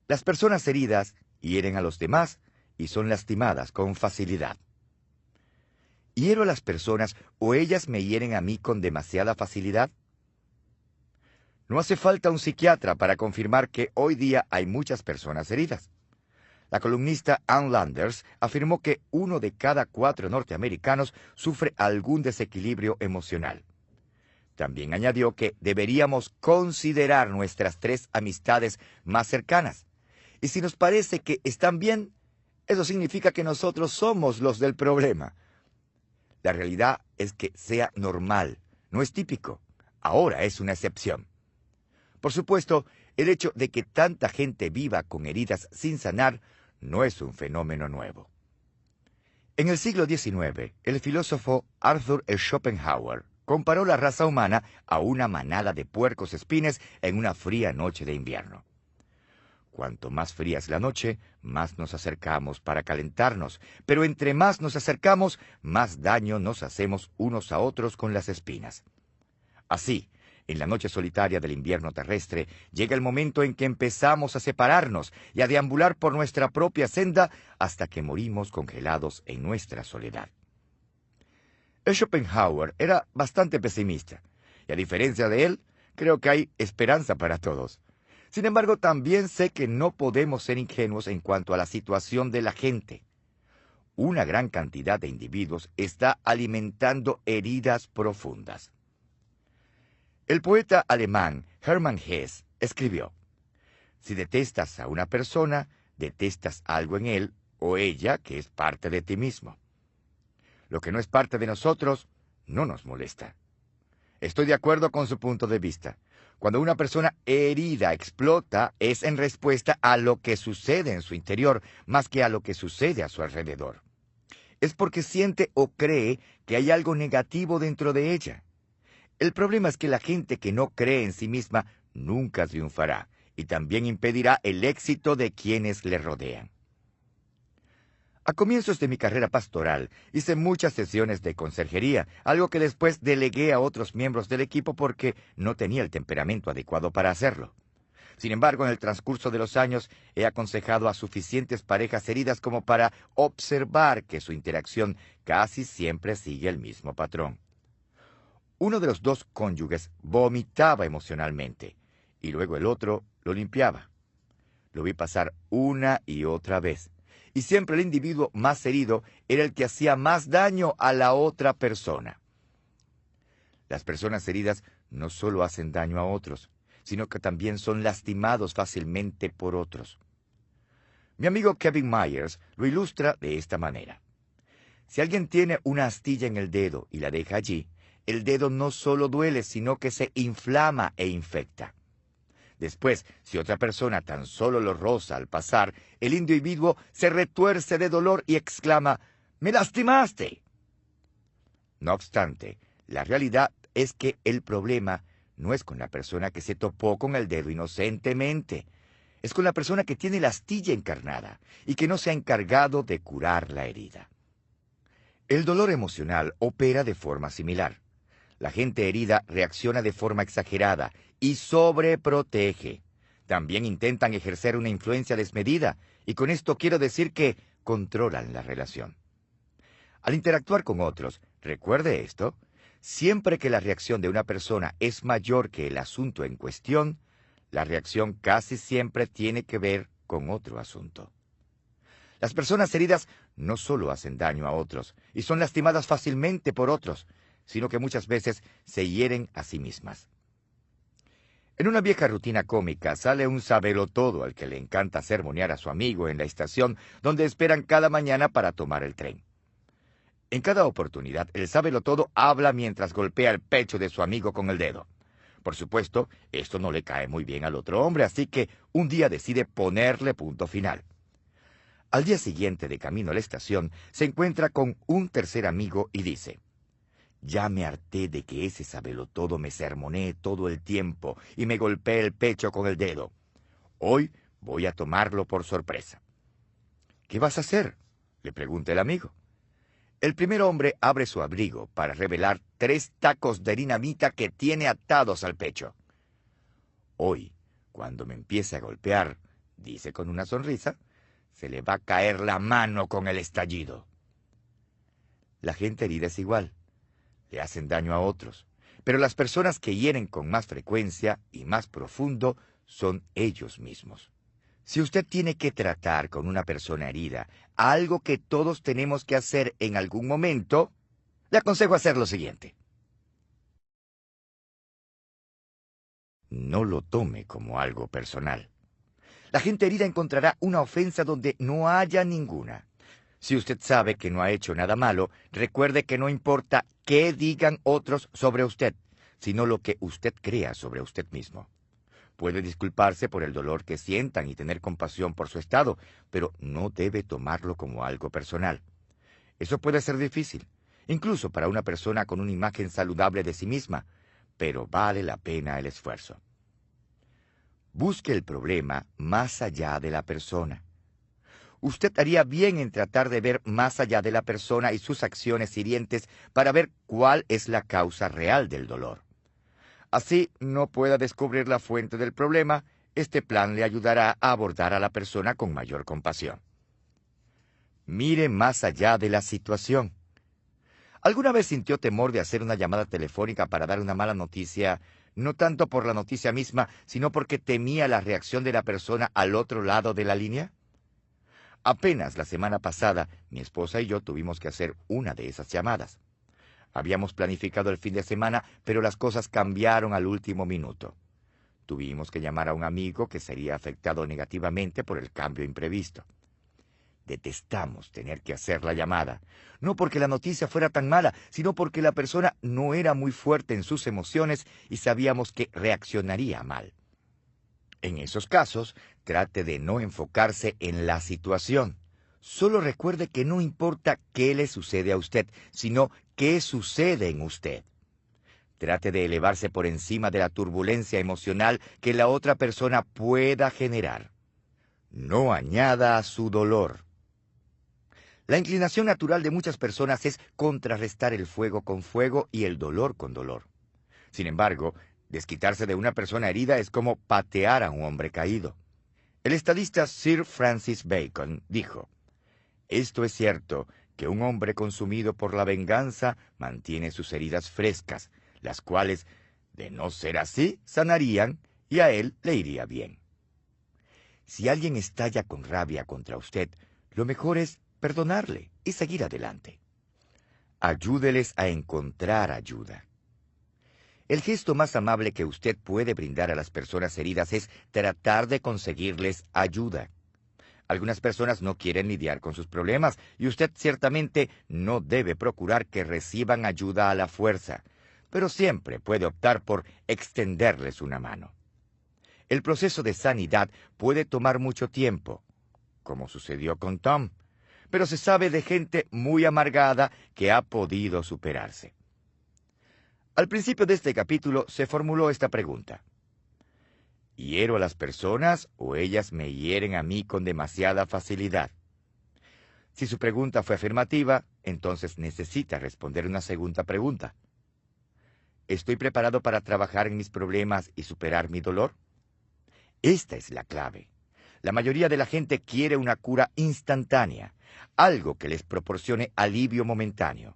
[SPEAKER 2] Las personas heridas hieren a los demás y son lastimadas con facilidad. ¿Hiero a las personas o ellas me hieren a mí con demasiada facilidad? No hace falta un psiquiatra para confirmar que hoy día hay muchas personas heridas. La columnista Ann Landers afirmó que 1 de cada 4 norteamericanos sufre algún desequilibrio emocional. También añadió que deberíamos considerar nuestras 3 amistades más cercanas. Y si nos parece que están bien, eso significa que nosotros somos los del problema. La realidad es que sea normal, no es típico. Ahora es una excepción. Por supuesto, el hecho de que tanta gente viva con heridas sin sanar no es un fenómeno nuevo. En el siglo XIX, el filósofo Arthur Schopenhauer comparó la raza humana a una manada de puercos espines en una fría noche de invierno. Cuanto más fría es la noche, más nos acercamos para calentarnos, pero entre más nos acercamos, más daño nos hacemos unos a otros con las espinas. Así, en la noche solitaria del invierno terrestre, llega el momento en que empezamos a separarnos y a deambular por nuestra propia senda hasta que morimos congelados en nuestra soledad. Schopenhauer era bastante pesimista, y a diferencia de él, creo que hay esperanza para todos. Sin embargo, también sé que no podemos ser ingenuos en cuanto a la situación de la gente. Una gran cantidad de individuos está alimentando heridas profundas. El poeta alemán Hermann Hesse escribió: si detestas a una persona, detestas algo en él o ella que es parte de ti mismo. Lo que no es parte de nosotros no nos molesta. Estoy de acuerdo con su punto de vista. Cuando una persona herida explota, es en respuesta a lo que sucede en su interior, más que a lo que sucede a su alrededor. Es porque siente o cree que hay algo negativo dentro de ella. El problema es que la gente que no cree en sí misma nunca triunfará y también impedirá el éxito de quienes le rodean. A comienzos de mi carrera pastoral, hice muchas sesiones de conserjería, algo que después delegué a otros miembros del equipo porque no tenía el temperamento adecuado para hacerlo. Sin embargo, en el transcurso de los años, he aconsejado a suficientes parejas heridas como para observar que su interacción casi siempre sigue el mismo patrón. Uno de los 2 cónyuges vomitaba emocionalmente, y luego el otro lo limpiaba. Lo vi pasar una y otra vez. Y siempre el individuo más herido era el que hacía más daño a la otra persona. Las personas heridas no solo hacen daño a otros, sino que también son lastimados fácilmente por otros. Mi amigo Kevin Myers lo ilustra de esta manera. Si alguien tiene una astilla en el dedo y la deja allí, el dedo no solo duele, sino que se inflama e infecta. Después, si otra persona tan solo lo roza al pasar, el individuo se retuerce de dolor y exclama: ¡me lastimaste! No obstante, la realidad es que el problema no es con la persona que se topó con el dedo inocentemente. Es con la persona que tiene la astilla encarnada y que no se ha encargado de curar la herida. El dolor emocional opera de forma similar. La gente herida reacciona de forma exagerada y sobreprotege. También intentan ejercer una influencia desmedida, y con esto quiero decir que controlan la relación. Al interactuar con otros, recuerde esto: siempre que la reacción de una persona es mayor que el asunto en cuestión, la reacción casi siempre tiene que ver con otro asunto. Las personas heridas no solo hacen daño a otros y son lastimadas fácilmente por otros, sino que muchas veces se hieren a sí mismas. En una vieja rutina cómica sale un sabelotodo al que le encanta sermonear a su amigo en la estación donde esperan cada mañana para tomar el tren. En cada oportunidad, el sabelotodo habla mientras golpea el pecho de su amigo con el dedo. Por supuesto, esto no le cae muy bien al otro hombre, así que un día decide ponerle punto final. Al día siguiente, de camino a la estación, se encuentra con un tercer amigo y dice: ya me harté de que ese sabelotodo me sermonee todo el tiempo y me golpee el pecho con el dedo. Hoy voy a tomarlo por sorpresa. ¿Qué vas a hacer?, le pregunta el amigo. El primer hombre abre su abrigo para revelar 3 tacos de dinamita que tiene atados al pecho. Hoy, cuando me empiece a golpear, dice con una sonrisa, se le va a caer la mano con el estallido. La gente herida es igual. Le hacen daño a otros, pero las personas que hieren con más frecuencia y más profundo son ellos mismos. Si usted tiene que tratar con una persona herida, algo que todos tenemos que hacer en algún momento, le aconsejo hacer lo siguiente. no lo tome como algo personal. La gente herida encontrará una ofensa donde no haya ninguna. Si usted sabe que no ha hecho nada malo, recuerde que no importa qué digan otros sobre usted, sino lo que usted crea sobre usted mismo. Puede disculparse por el dolor que sientan y tener compasión por su estado, pero no debe tomarlo como algo personal. Eso puede ser difícil, incluso para una persona con una imagen saludable de sí misma, pero vale la pena el esfuerzo. Busque el problema más allá de la persona. Usted haría bien en tratar de ver más allá de la persona y sus acciones hirientes para ver cuál es la causa real del dolor. Así no pueda descubrir la fuente del problema, este plan le ayudará a abordar a la persona con mayor compasión. Mire más allá de la situación. ¿Alguna vez sintió temor de hacer una llamada telefónica para dar una mala noticia, no tanto por la noticia misma, sino porque temía la reacción de la persona al otro lado de la línea? Apenas la semana pasada, mi esposa y yo tuvimos que hacer una de esas llamadas. Habíamos planificado el fin de semana, pero las cosas cambiaron al último minuto. Tuvimos que llamar a un amigo que sería afectado negativamente por el cambio imprevisto. Detestamos tener que hacer la llamada, no porque la noticia fuera tan mala, sino porque la persona no era muy fuerte en sus emociones y sabíamos que reaccionaría mal. En esos casos, trate de no enfocarse en la situación. Solo recuerde que no importa qué le sucede a usted, sino qué sucede en usted. Trate de elevarse por encima de la turbulencia emocional que la otra persona pueda generar. No añada a su dolor. La inclinación natural de muchas personas es contrarrestar el fuego con fuego y el dolor con dolor. Sin embargo, desquitarse de una persona herida es como patear a un hombre caído. El estadista Sir Francis Bacon dijo: «Esto es cierto, que un hombre consumido por la venganza mantiene sus heridas frescas, las cuales, de no ser así, sanarían y a él le iría bien». Si alguien estalla con rabia contra usted, lo mejor es perdonarle y seguir adelante. Ayúdeles a encontrar ayuda. El gesto más amable que usted puede brindar a las personas heridas es tratar de conseguirles ayuda. Algunas personas no quieren lidiar con sus problemas y usted ciertamente no debe procurar que reciban ayuda a la fuerza, pero siempre puede optar por extenderles una mano. El proceso de sanidad puede tomar mucho tiempo, como sucedió con Tom, pero se sabe de gente muy amargada que ha podido superarse. Al principio de este capítulo se formuló esta pregunta: ¿hiero a las personas o ellas me hieren a mí con demasiada facilidad? Si su pregunta fue afirmativa, entonces necesita responder una segunda pregunta. ¿Estoy preparado para trabajar en mis problemas y superar mi dolor? Esta es la clave. La mayoría de la gente quiere una cura instantánea, algo que les proporcione alivio momentáneo.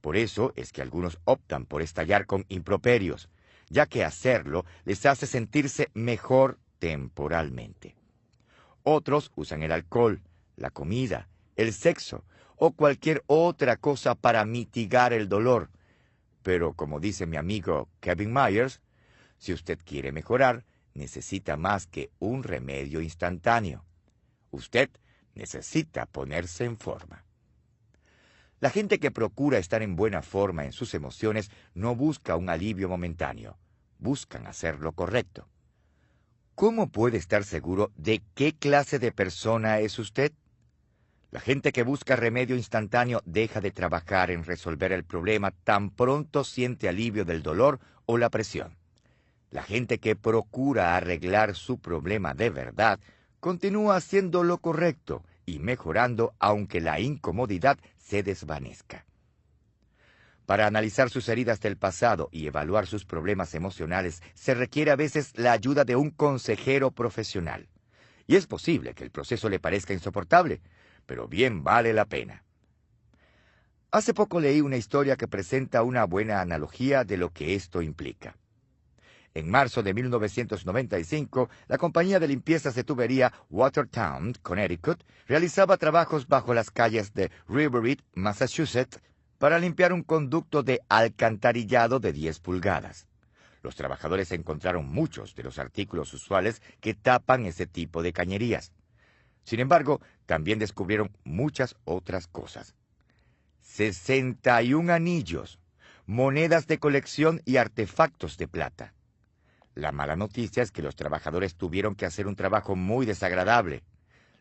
[SPEAKER 2] Por eso es que algunos optan por estallar con improperios, ya que hacerlo les hace sentirse mejor temporalmente. Otros usan el alcohol, la comida, el sexo o cualquier otra cosa para mitigar el dolor. Pero como dice mi amigo Kevin Myers, si usted quiere mejorar, necesita más que un remedio instantáneo. Usted necesita ponerse en forma. La gente que procura estar en buena forma en sus emociones no busca un alivio momentáneo, buscan hacer lo correcto. ¿Cómo puede estar seguro de qué clase de persona es usted? La gente que busca remedio instantáneo deja de trabajar en resolver el problema tan pronto siente alivio del dolor o la presión. La gente que procura arreglar su problema de verdad continúa haciendo lo correcto y mejorando aunque la incomodidad se desvanezca. Para analizar sus heridas del pasado y evaluar sus problemas emocionales se requiere a veces la ayuda de un consejero profesional. Y es posible que el proceso le parezca insoportable, pero bien vale la pena. Hace poco leí una historia que presenta una buena analogía de lo que esto implica. En marzo de 1995, la compañía de limpiezas de tubería Watertown, Connecticut, realizaba trabajos bajo las calles de Riverhead, Massachusetts, para limpiar un conducto de alcantarillado de 10 pulgadas. Los trabajadores encontraron muchos de los artículos usuales que tapan ese tipo de cañerías. Sin embargo, también descubrieron muchas otras cosas. 61 anillos, monedas de colección y artefactos de plata. La mala noticia es que los trabajadores tuvieron que hacer un trabajo muy desagradable.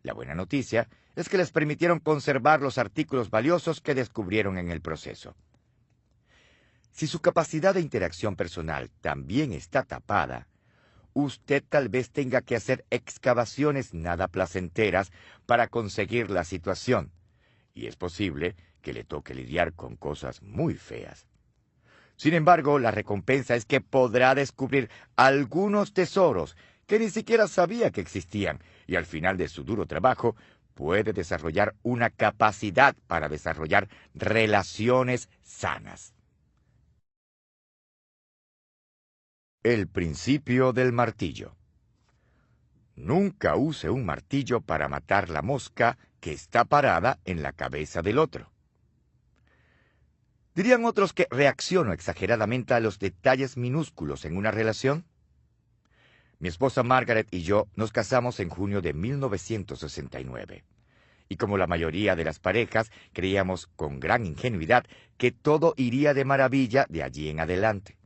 [SPEAKER 2] La buena noticia es que les permitieron conservar los artículos valiosos que descubrieron en el proceso. Si su capacidad de interacción personal también está tapada, usted tal vez tenga que hacer excavaciones nada placenteras para conseguir la situación, y es posible que le toque lidiar con cosas muy feas. Sin embargo, la recompensa es que podrá descubrir algunos tesoros que ni siquiera sabía que existían, y al final de su duro trabajo puede desarrollar una capacidad para desarrollar relaciones sanas. El principio del martillo. Nunca use un martillo para matar la mosca que está parada en la cabeza del otro. ¿Dirían otros que reacciono exageradamente a los detalles minúsculos en una relación? Mi esposa Margaret y yo nos casamos en junio de 1969. Y como la mayoría de las parejas, creíamos con gran ingenuidad que todo iría de maravilla de allí en adelante.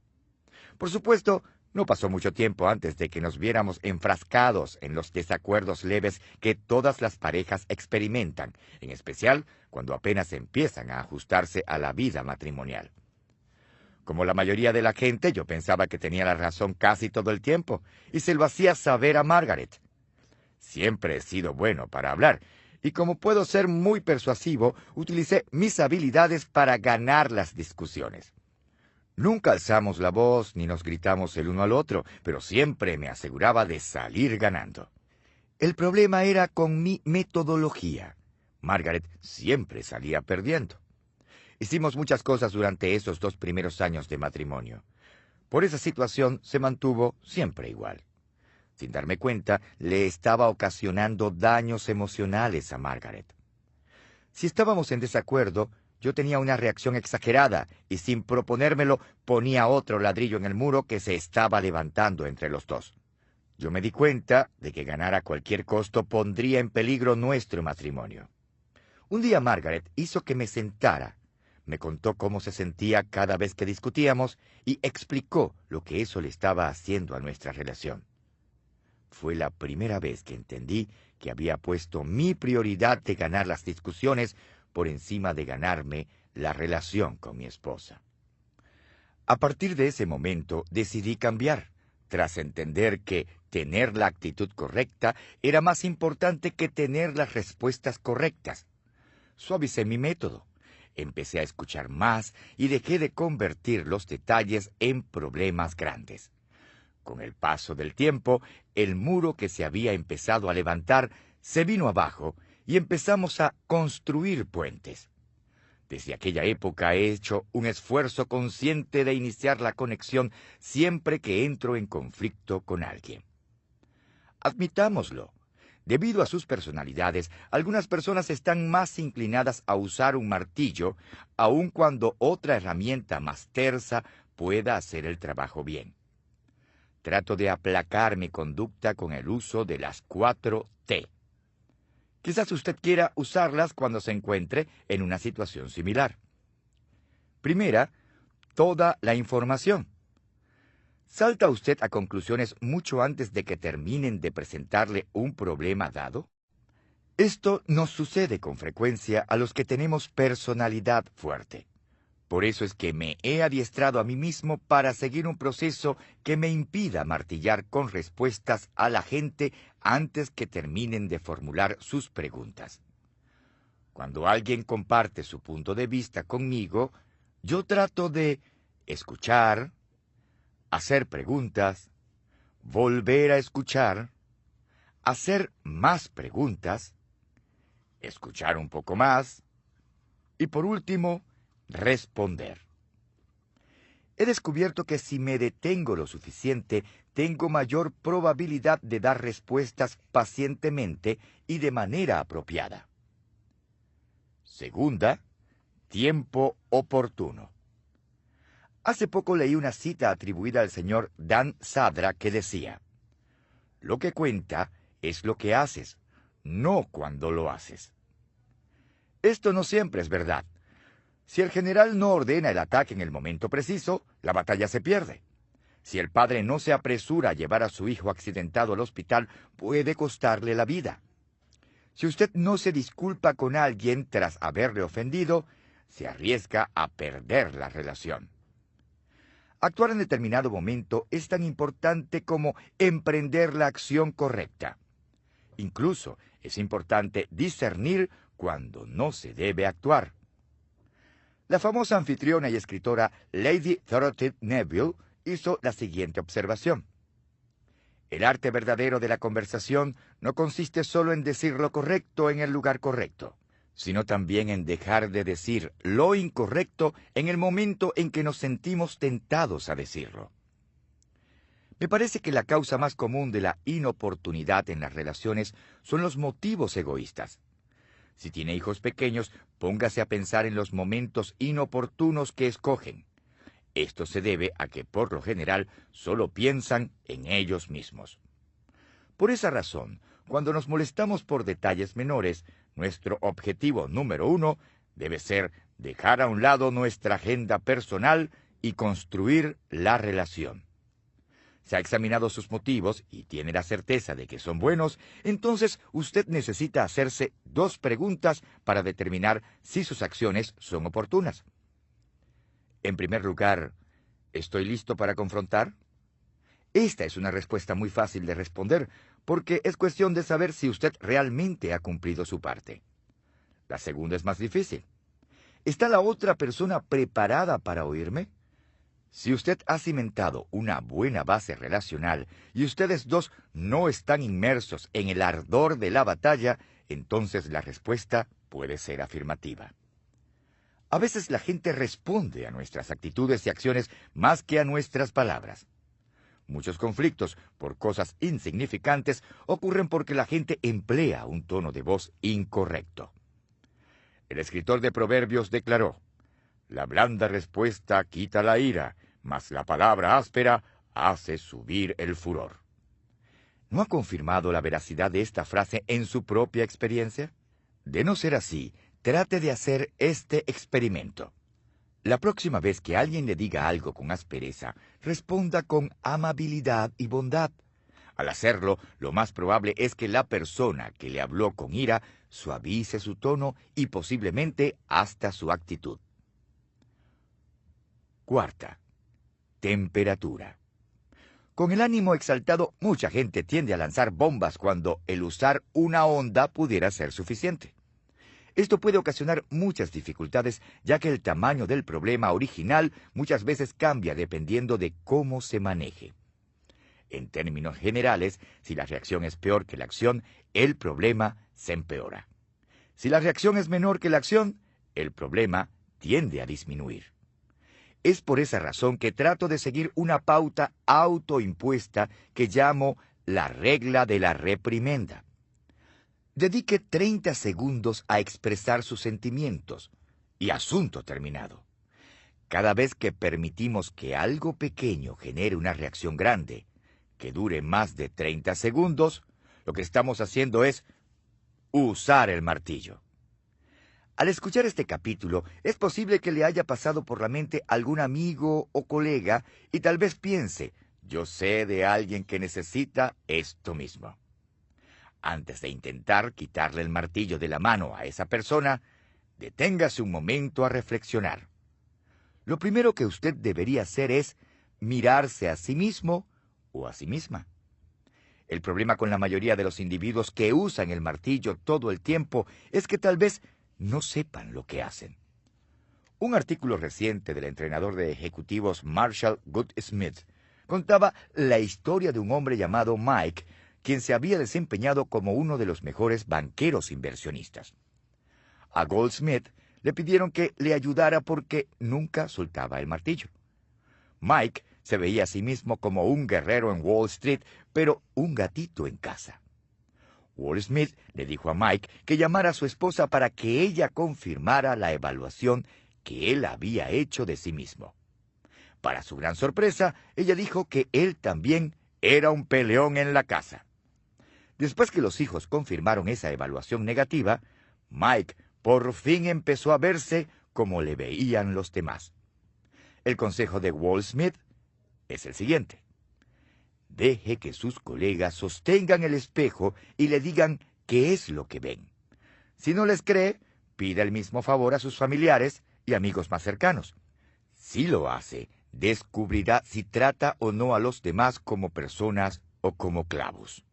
[SPEAKER 2] Por supuesto, no pasó mucho tiempo antes de que nos viéramos enfrascados en los desacuerdos leves que todas las parejas experimentan, en especial cuando apenas empiezan a ajustarse a la vida matrimonial. Como la mayoría de la gente, yo pensaba que tenía la razón casi todo el tiempo, y se lo hacía saber a Margaret. Siempre he sido bueno para hablar, y como puedo ser muy persuasivo, utilicé mis habilidades para ganar las discusiones. Nunca alzamos la voz ni nos gritamos el uno al otro, pero siempre me aseguraba de salir ganando. El problema era con mi metodología. Margaret siempre salía perdiendo. Hicimos muchas cosas durante esos 2 primeros años de matrimonio. Por esa situación se mantuvo siempre igual. Sin darme cuenta, le estaba ocasionando daños emocionales a Margaret. Si estábamos en desacuerdo, yo tenía una reacción exagerada y sin proponérmelo ponía otro ladrillo en el muro que se estaba levantando entre los dos. Yo me di cuenta de que ganar a cualquier costo pondría en peligro nuestro matrimonio. Un día Margaret hizo que me sentara. Me contó cómo se sentía cada vez que discutíamos y explicó lo que eso le estaba haciendo a nuestra relación. Fue la primera vez que entendí que había puesto mi prioridad de ganar las discusiones por encima de ganarme la relación con mi esposa. A partir de ese momento decidí cambiar, tras entender que tener la actitud correcta era más importante que tener las respuestas correctas. Suavicé mi método. Empecé a escuchar más y dejé de convertir los detalles en problemas grandes. Con el paso del tiempo, el muro que se había empezado a levantar se vino abajo y empezamos a construir puentes. Desde aquella época he hecho un esfuerzo consciente de iniciar la conexión siempre que entro en conflicto con alguien. Admitámoslo. Debido a sus personalidades, algunas personas están más inclinadas a usar un martillo, aun cuando otra herramienta más tersa pueda hacer el trabajo bien. Trato de aplacar mi conducta con el uso de las 4 T. Quizás usted quiera usarlas cuando se encuentre en una situación similar. Primera, toda la información. ¿Salta usted a conclusiones mucho antes de que terminen de presentarle un problema dado? Esto nos sucede con frecuencia a los que tenemos personalidad fuerte. Por eso es que me he adiestrado a mí mismo para seguir un proceso que me impida martillar con respuestas a la gente antes que terminen de formular sus preguntas. Cuando alguien comparte su punto de vista conmigo, yo trato de escuchar, hacer preguntas, volver a escuchar, hacer más preguntas, escuchar un poco más y, por último, responder. He descubierto que si me detengo lo suficiente, tengo mayor probabilidad de dar respuestas pacientemente y de manera apropiada. Segunda, tiempo oportuno. Hace poco leí una cita atribuida al señor Dan Sadra que decía: «Lo que cuenta es lo que haces, no cuando lo haces». Esto no siempre es verdad. Si el general no ordena el ataque en el momento preciso, la batalla se pierde. Si el padre no se apresura a llevar a su hijo accidentado al hospital, puede costarle la vida. Si usted no se disculpa con alguien tras haberle ofendido, se arriesga a perder la relación. Actuar en determinado momento es tan importante como emprender la acción correcta. Incluso es importante discernir cuando no se debe actuar. La famosa anfitriona y escritora Lady Dorothy Neville hizo la siguiente observación: «El arte verdadero de la conversación no consiste solo en decir lo correcto en el lugar correcto, sino también en dejar de decir lo incorrecto en el momento en que nos sentimos tentados a decirlo». Me parece que la causa más común de la inoportunidad en las relaciones son los motivos egoístas. Si tiene hijos pequeños, póngase a pensar en los momentos inoportunos que escogen. Esto se debe a que, por lo general, solo piensan en ellos mismos. Por esa razón, cuando nos molestamos por detalles menores, nuestro objetivo número 1 debe ser dejar a un lado nuestra agenda personal y construir la relación. Si ha examinado sus motivos y tiene la certeza de que son buenos, entonces usted necesita hacerse 2 preguntas para determinar si sus acciones son oportunas. En primer lugar, ¿estoy listo para confrontar? Esta es una respuesta muy fácil de responder, porque es cuestión de saber si usted realmente ha cumplido su parte. La segunda es más difícil. ¿Está la otra persona preparada para oírme? Si usted ha cimentado una buena base relacional y ustedes dos no están inmersos en el ardor de la batalla, entonces la respuesta puede ser afirmativa. A veces la gente responde a nuestras actitudes y acciones más que a nuestras palabras. Muchos conflictos por cosas insignificantes ocurren porque la gente emplea un tono de voz incorrecto. El escritor de Proverbios declaró: «La blanda respuesta quita la ira, mas la palabra áspera hace subir el furor». ¿No ha confirmado la veracidad de esta frase en su propia experiencia? De no ser así, trate de hacer este experimento. La próxima vez que alguien le diga algo con aspereza, responda con amabilidad y bondad. Al hacerlo, lo más probable es que la persona que le habló con ira suavice su tono y posiblemente hasta su actitud. Cuarta, temperatura. Con el ánimo exaltado, mucha gente tiende a lanzar bombas cuando el usar una onda pudiera ser suficiente. Esto puede ocasionar muchas dificultades, ya que el tamaño del problema original muchas veces cambia dependiendo de cómo se maneje. En términos generales, si la reacción es peor que la acción, el problema se empeora. Si la reacción es menor que la acción, el problema tiende a disminuir. Es por esa razón que trato de seguir una pauta autoimpuesta que llamo la regla de la reprimenda. Dedique 30 segundos a expresar sus sentimientos y asunto terminado. Cada vez que permitimos que algo pequeño genere una reacción grande, que dure más de 30 segundos, lo que estamos haciendo es usar el martillo. Al escuchar este capítulo, es posible que le haya pasado por la mente algún amigo o colega y tal vez piense: yo sé de alguien que necesita esto mismo. Antes de intentar quitarle el martillo de la mano a esa persona, deténgase un momento a reflexionar. Lo primero que usted debería hacer es mirarse a sí mismo o a sí misma. El problema con la mayoría de los individuos que usan el martillo todo el tiempo es que tal vez no sepan lo que hacen. Un artículo reciente del entrenador de ejecutivos Marshall Goldsmith contaba la historia de un hombre llamado Mike, quien se había desempeñado como uno de los mejores banqueros inversionistas. A Goldsmith le pidieron que le ayudara porque nunca soltaba el martillo. Mike se veía a sí mismo como un guerrero en Wall Street, pero un gatito en casa. Goldsmith le dijo a Mike que llamara a su esposa para que ella confirmara la evaluación que él había hecho de sí mismo. Para su gran sorpresa, ella dijo que él también era un peleón en la casa. Después que los hijos confirmaron esa evaluación negativa, Mike por fin empezó a verse como le veían los demás. El consejo de Walt Smith es el siguiente: deje que sus colegas sostengan el espejo y le digan qué es lo que ven. Si no les cree, pida el mismo favor a sus familiares y amigos más cercanos. Si lo hace, descubrirá si trata o no a los demás como personas o como clavos.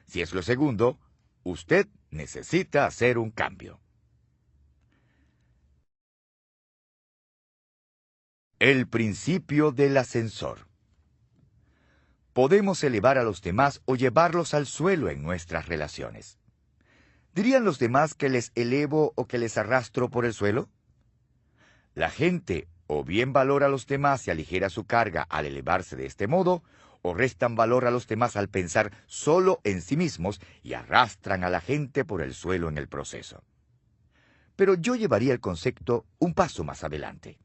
[SPEAKER 2] Si es lo segundo, usted necesita hacer un cambio. El principio del ascensor. Podemos elevar a los demás o llevarlos al suelo en nuestras relaciones. ¿Dirían los demás que les elevo o que les arrastro por el suelo? La gente o bien valora a los demás y aligera su carga al elevarse de este modo, o restan valor a los demás al pensar solo en sí mismos y arrastran a la gente por el suelo en el proceso. Pero yo llevaría el concepto un paso más adelante.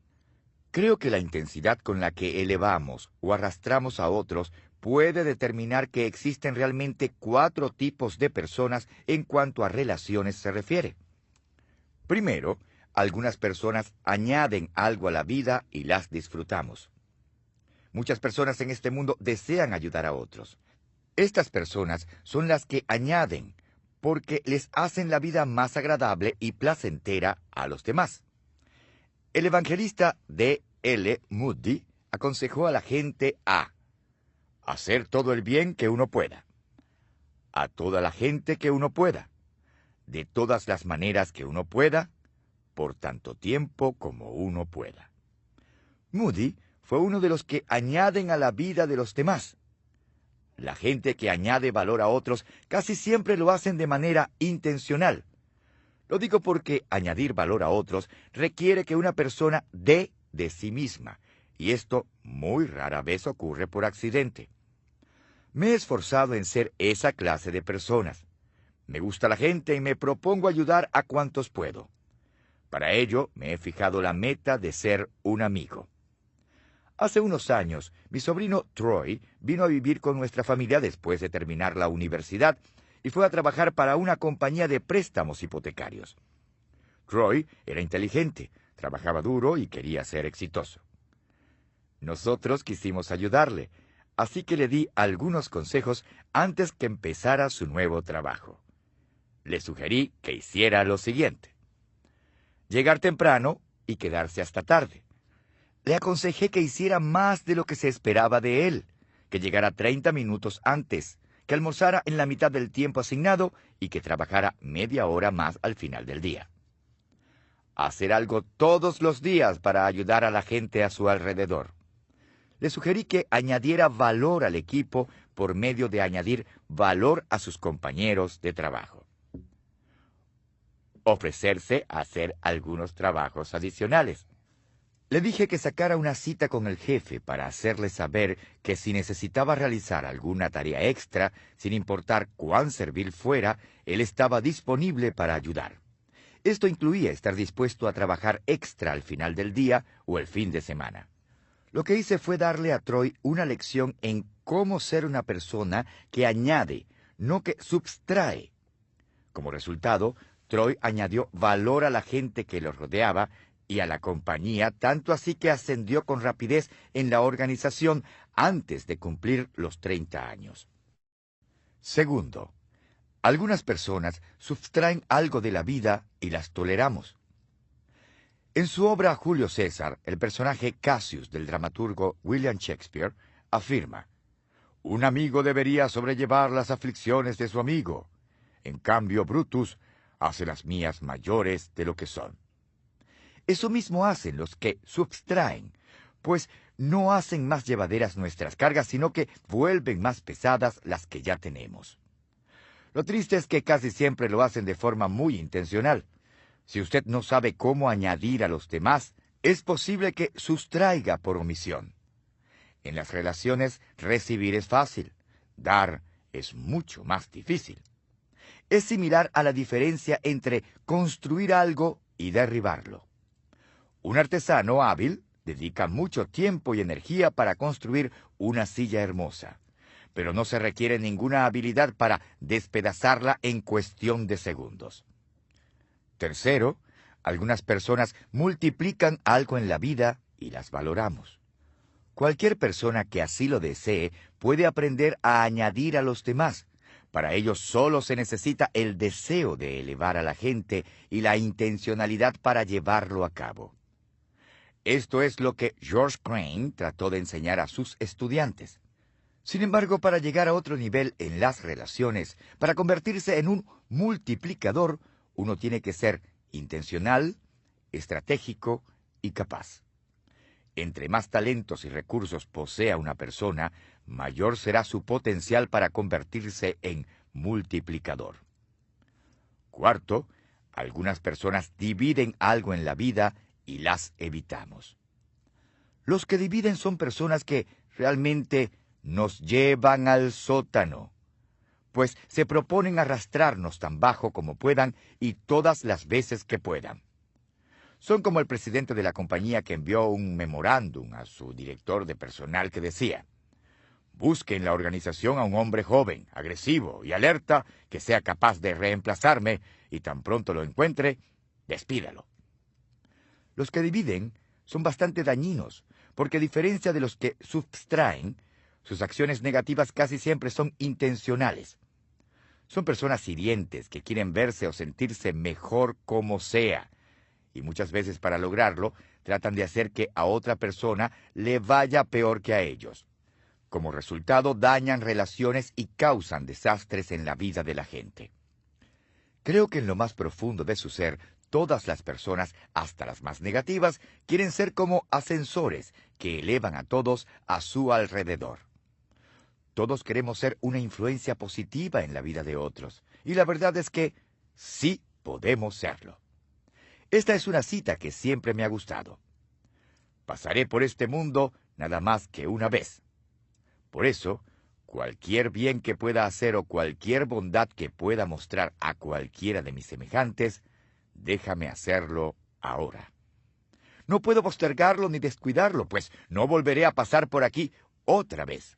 [SPEAKER 2] Creo que la intensidad con la que elevamos o arrastramos a otros puede determinar que existen realmente 4 tipos de personas en cuanto a relaciones se refiere. Primero, algunas personas añaden algo a la vida y las disfrutamos. Muchas personas en este mundo desean ayudar a otros. Estas personas son las que añaden, porque les hacen la vida más agradable y placentera a los demás. El evangelista D. L. Moody aconsejó a la gente a hacer todo el bien que uno pueda, a toda la gente que uno pueda, de todas las maneras que uno pueda, por tanto tiempo como uno pueda. Moody fue uno de los que añaden a la vida de los demás. La gente que añade valor a otros casi siempre lo hacen de manera intencional. Lo digo porque añadir valor a otros requiere que una persona dé de sí misma, y esto muy rara vez ocurre por accidente. Me he esforzado en ser esa clase de personas. Me gusta la gente y me propongo ayudar a cuantos puedo. Para ello me he fijado la meta de ser un amigo. Hace unos años, mi sobrino Troy vino a vivir con nuestra familia después de terminar la universidad y fue a trabajar para una compañía de préstamos hipotecarios. Troy era inteligente, trabajaba duro y quería ser exitoso. Nosotros quisimos ayudarle, así que le di algunos consejos antes que empezara su nuevo trabajo. Le sugerí que hiciera lo siguiente: llegar temprano y quedarse hasta tarde. Le aconsejé que hiciera más de lo que se esperaba de él, que llegara 30 minutos antes, que almorzara en la mitad del tiempo asignado y que trabajara media hora más al final del día. Hacer algo todos los días para ayudar a la gente a su alrededor. Le sugerí que añadiera valor al equipo por medio de añadir valor a sus compañeros de trabajo. Ofrecerse a hacer algunos trabajos adicionales. Le dije que sacara una cita con el jefe para hacerle saber que si necesitaba realizar alguna tarea extra, sin importar cuán servil fuera, él estaba disponible para ayudar. Esto incluía estar dispuesto a trabajar extra al final del día o el fin de semana. Lo que hice fue darle a Troy una lección en cómo ser una persona que añade, no que subtrae. Como resultado, Troy añadió valor a la gente que lo rodeaba y a la compañía, tanto así que ascendió con rapidez en la organización antes de cumplir los 30 años. Segundo, algunas personas subtraen algo de la vida y las toleramos. En su obra Julio César, el personaje Cassius del dramaturgo William Shakespeare afirma: un amigo debería sobrellevar las aflicciones de su amigo. En cambio, Brutus hace las mías mayores de lo que son. Eso mismo hacen los que subtraen, pues no hacen más llevaderas nuestras cargas, sino que vuelven más pesadas las que ya tenemos. Lo triste es que casi siempre lo hacen de forma muy intencional. Si usted no sabe cómo añadir a los demás, es posible que sustraiga por omisión. En las relaciones, recibir es fácil, dar es mucho más difícil. Es similar a la diferencia entre construir algo y derribarlo. Un artesano hábil dedica mucho tiempo y energía para construir una silla hermosa, pero no se requiere ninguna habilidad para despedazarla en cuestión de segundos. Tercero, algunas personas multiplican algo en la vida y las valoramos. Cualquier persona que así lo desee puede aprender a añadir a los demás. Para ello solo se necesita el deseo de elevar a la gente y la intencionalidad para llevarlo a cabo. Esto es lo que George Crane trató de enseñar a sus estudiantes. Sin embargo, para llegar a otro nivel en las relaciones, para convertirse en un multiplicador, uno tiene que ser intencional, estratégico y capaz. Entre más talentos y recursos posea una persona, mayor será su potencial para convertirse en multiplicador. Cuarto, algunas personas dividen algo en la vida y las evitamos. Los que dividen son personas que realmente nos llevan al sótano, pues se proponen arrastrarnos tan bajo como puedan y todas las veces que puedan. Son como el presidente de la compañía que envió un memorándum a su director de personal que decía: busque en la organización a un hombre joven, agresivo y alerta que sea capaz de reemplazarme y tan pronto lo encuentre, despídalo. Los que dividen son bastante dañinos, porque a diferencia de los que sustraen, sus acciones negativas casi siempre son intencionales. Son personas hirientes que quieren verse o sentirse mejor como sea, y muchas veces para lograrlo tratan de hacer que a otra persona le vaya peor que a ellos. Como resultado, dañan relaciones y causan desastres en la vida de la gente. Creo que en lo más profundo de su ser, todas las personas, hasta las más negativas, quieren ser como ascensores que elevan a todos a su alrededor. Todos queremos ser una influencia positiva en la vida de otros, y la verdad es que sí podemos serlo. Esta es una cita que siempre me ha gustado. Pasaré por este mundo nada más que una vez. Por eso, cualquier bien que pueda hacer o cualquier bondad que pueda mostrar a cualquiera de mis semejantes, déjame hacerlo ahora. No puedo postergarlo ni descuidarlo, pues no volveré a pasar por aquí otra vez.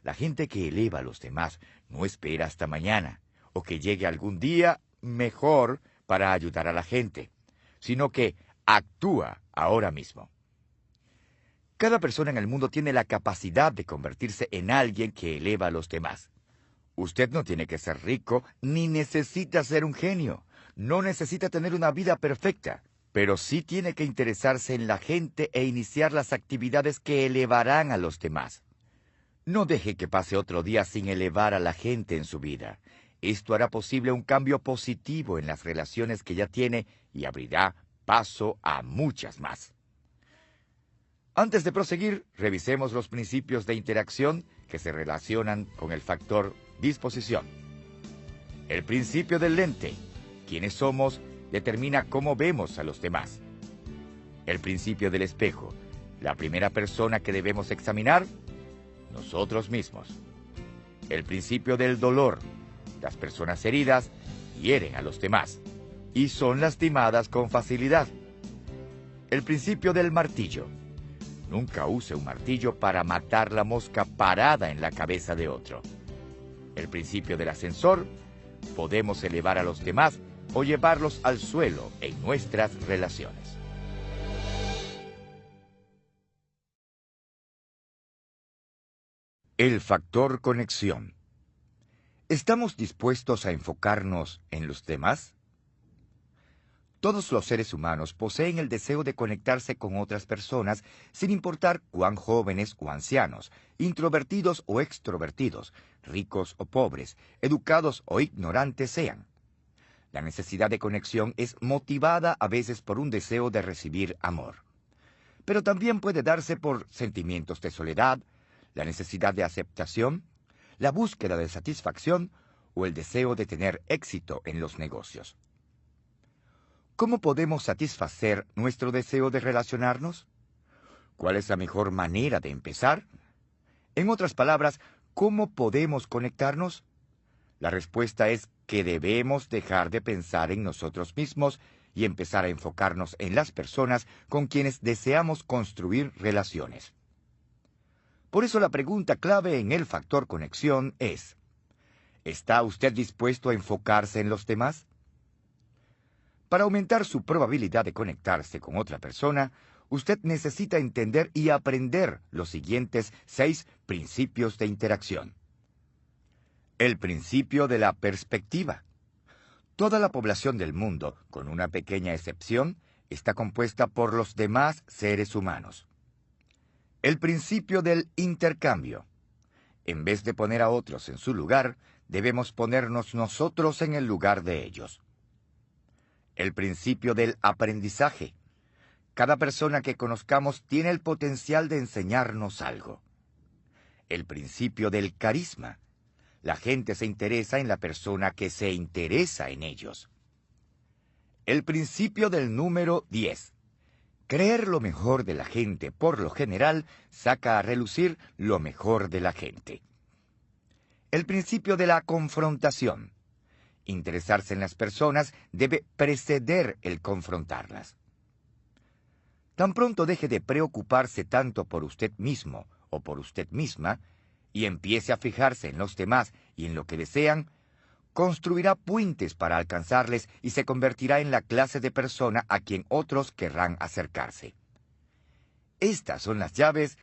[SPEAKER 2] La gente que eleva a los demás no espera hasta mañana, o que llegue algún día mejor para ayudar a la gente, sino que actúa ahora mismo. Cada persona en el mundo tiene la capacidad de convertirse en alguien que eleva a los demás. Usted no tiene que ser rico, ni necesita ser un genio. No necesita tener una vida perfecta, pero sí tiene que interesarse en la gente e iniciar las actividades que elevarán a los demás. No deje que pase otro día sin elevar a la gente en su vida. Esto hará posible un cambio positivo en las relaciones que ya tiene y abrirá paso a muchas más. Antes de proseguir, revisemos los principios de interacción que se relacionan con el factor disposición. El principio del lente, quiénes somos, determina cómo vemos a los demás. El principio del espejo, la primera persona que debemos examinar, nosotros mismos. El principio del dolor, las personas heridas hieren a los demás y son lastimadas con facilidad. El principio del martillo, nunca use un martillo para matar la mosca parada en la cabeza de otro. El principio del ascensor, podemos elevar a los demás o llevarlos al suelo en nuestras relaciones. El factor conexión. ¿Estamos dispuestos a enfocarnos en los demás? Todos los seres humanos poseen el deseo de conectarse con otras personas sin importar cuán jóvenes o ancianos, introvertidos o extrovertidos, ricos o pobres, educados o ignorantes sean. La necesidad de conexión es motivada a veces por un deseo de recibir amor. Pero también puede darse por sentimientos de soledad, la necesidad de aceptación, la búsqueda de satisfacción o el deseo de tener éxito en los negocios. ¿Cómo podemos satisfacer nuestro deseo de relacionarnos? ¿Cuál es la mejor manera de empezar? En otras palabras, ¿cómo podemos conectarnos? La respuesta es que debemos dejar de pensar en nosotros mismos y empezar a enfocarnos en las personas con quienes deseamos construir relaciones. Por eso la pregunta clave en el factor conexión es: ¿está usted dispuesto a enfocarse en los demás? Para aumentar su probabilidad de conectarse con otra persona, usted necesita entender y aprender los siguientes 6 principios de interacción. El principio de la perspectiva. Toda la población del mundo, con una pequeña excepción, está compuesta por los demás seres humanos. El principio del intercambio. En vez de poner a otros en su lugar, debemos ponernos nosotros en el lugar de ellos. El principio del aprendizaje. Cada persona que conozcamos tiene el potencial de enseñarnos algo. El principio del carisma. La gente se interesa en la persona que se interesa en ellos. El principio del número 10. Creer lo mejor de la gente, por lo general, saca a relucir lo mejor de la gente. El principio de la confrontación. Interesarse en las personas debe preceder el confrontarlas. Tan pronto deje de preocuparse tanto por usted mismo o por usted misma, y empiece a fijarse en los demás y en lo que desean, construirá puentes para alcanzarles y se convertirá en la clase de persona a quien otros querrán acercarse. Estas son las llaves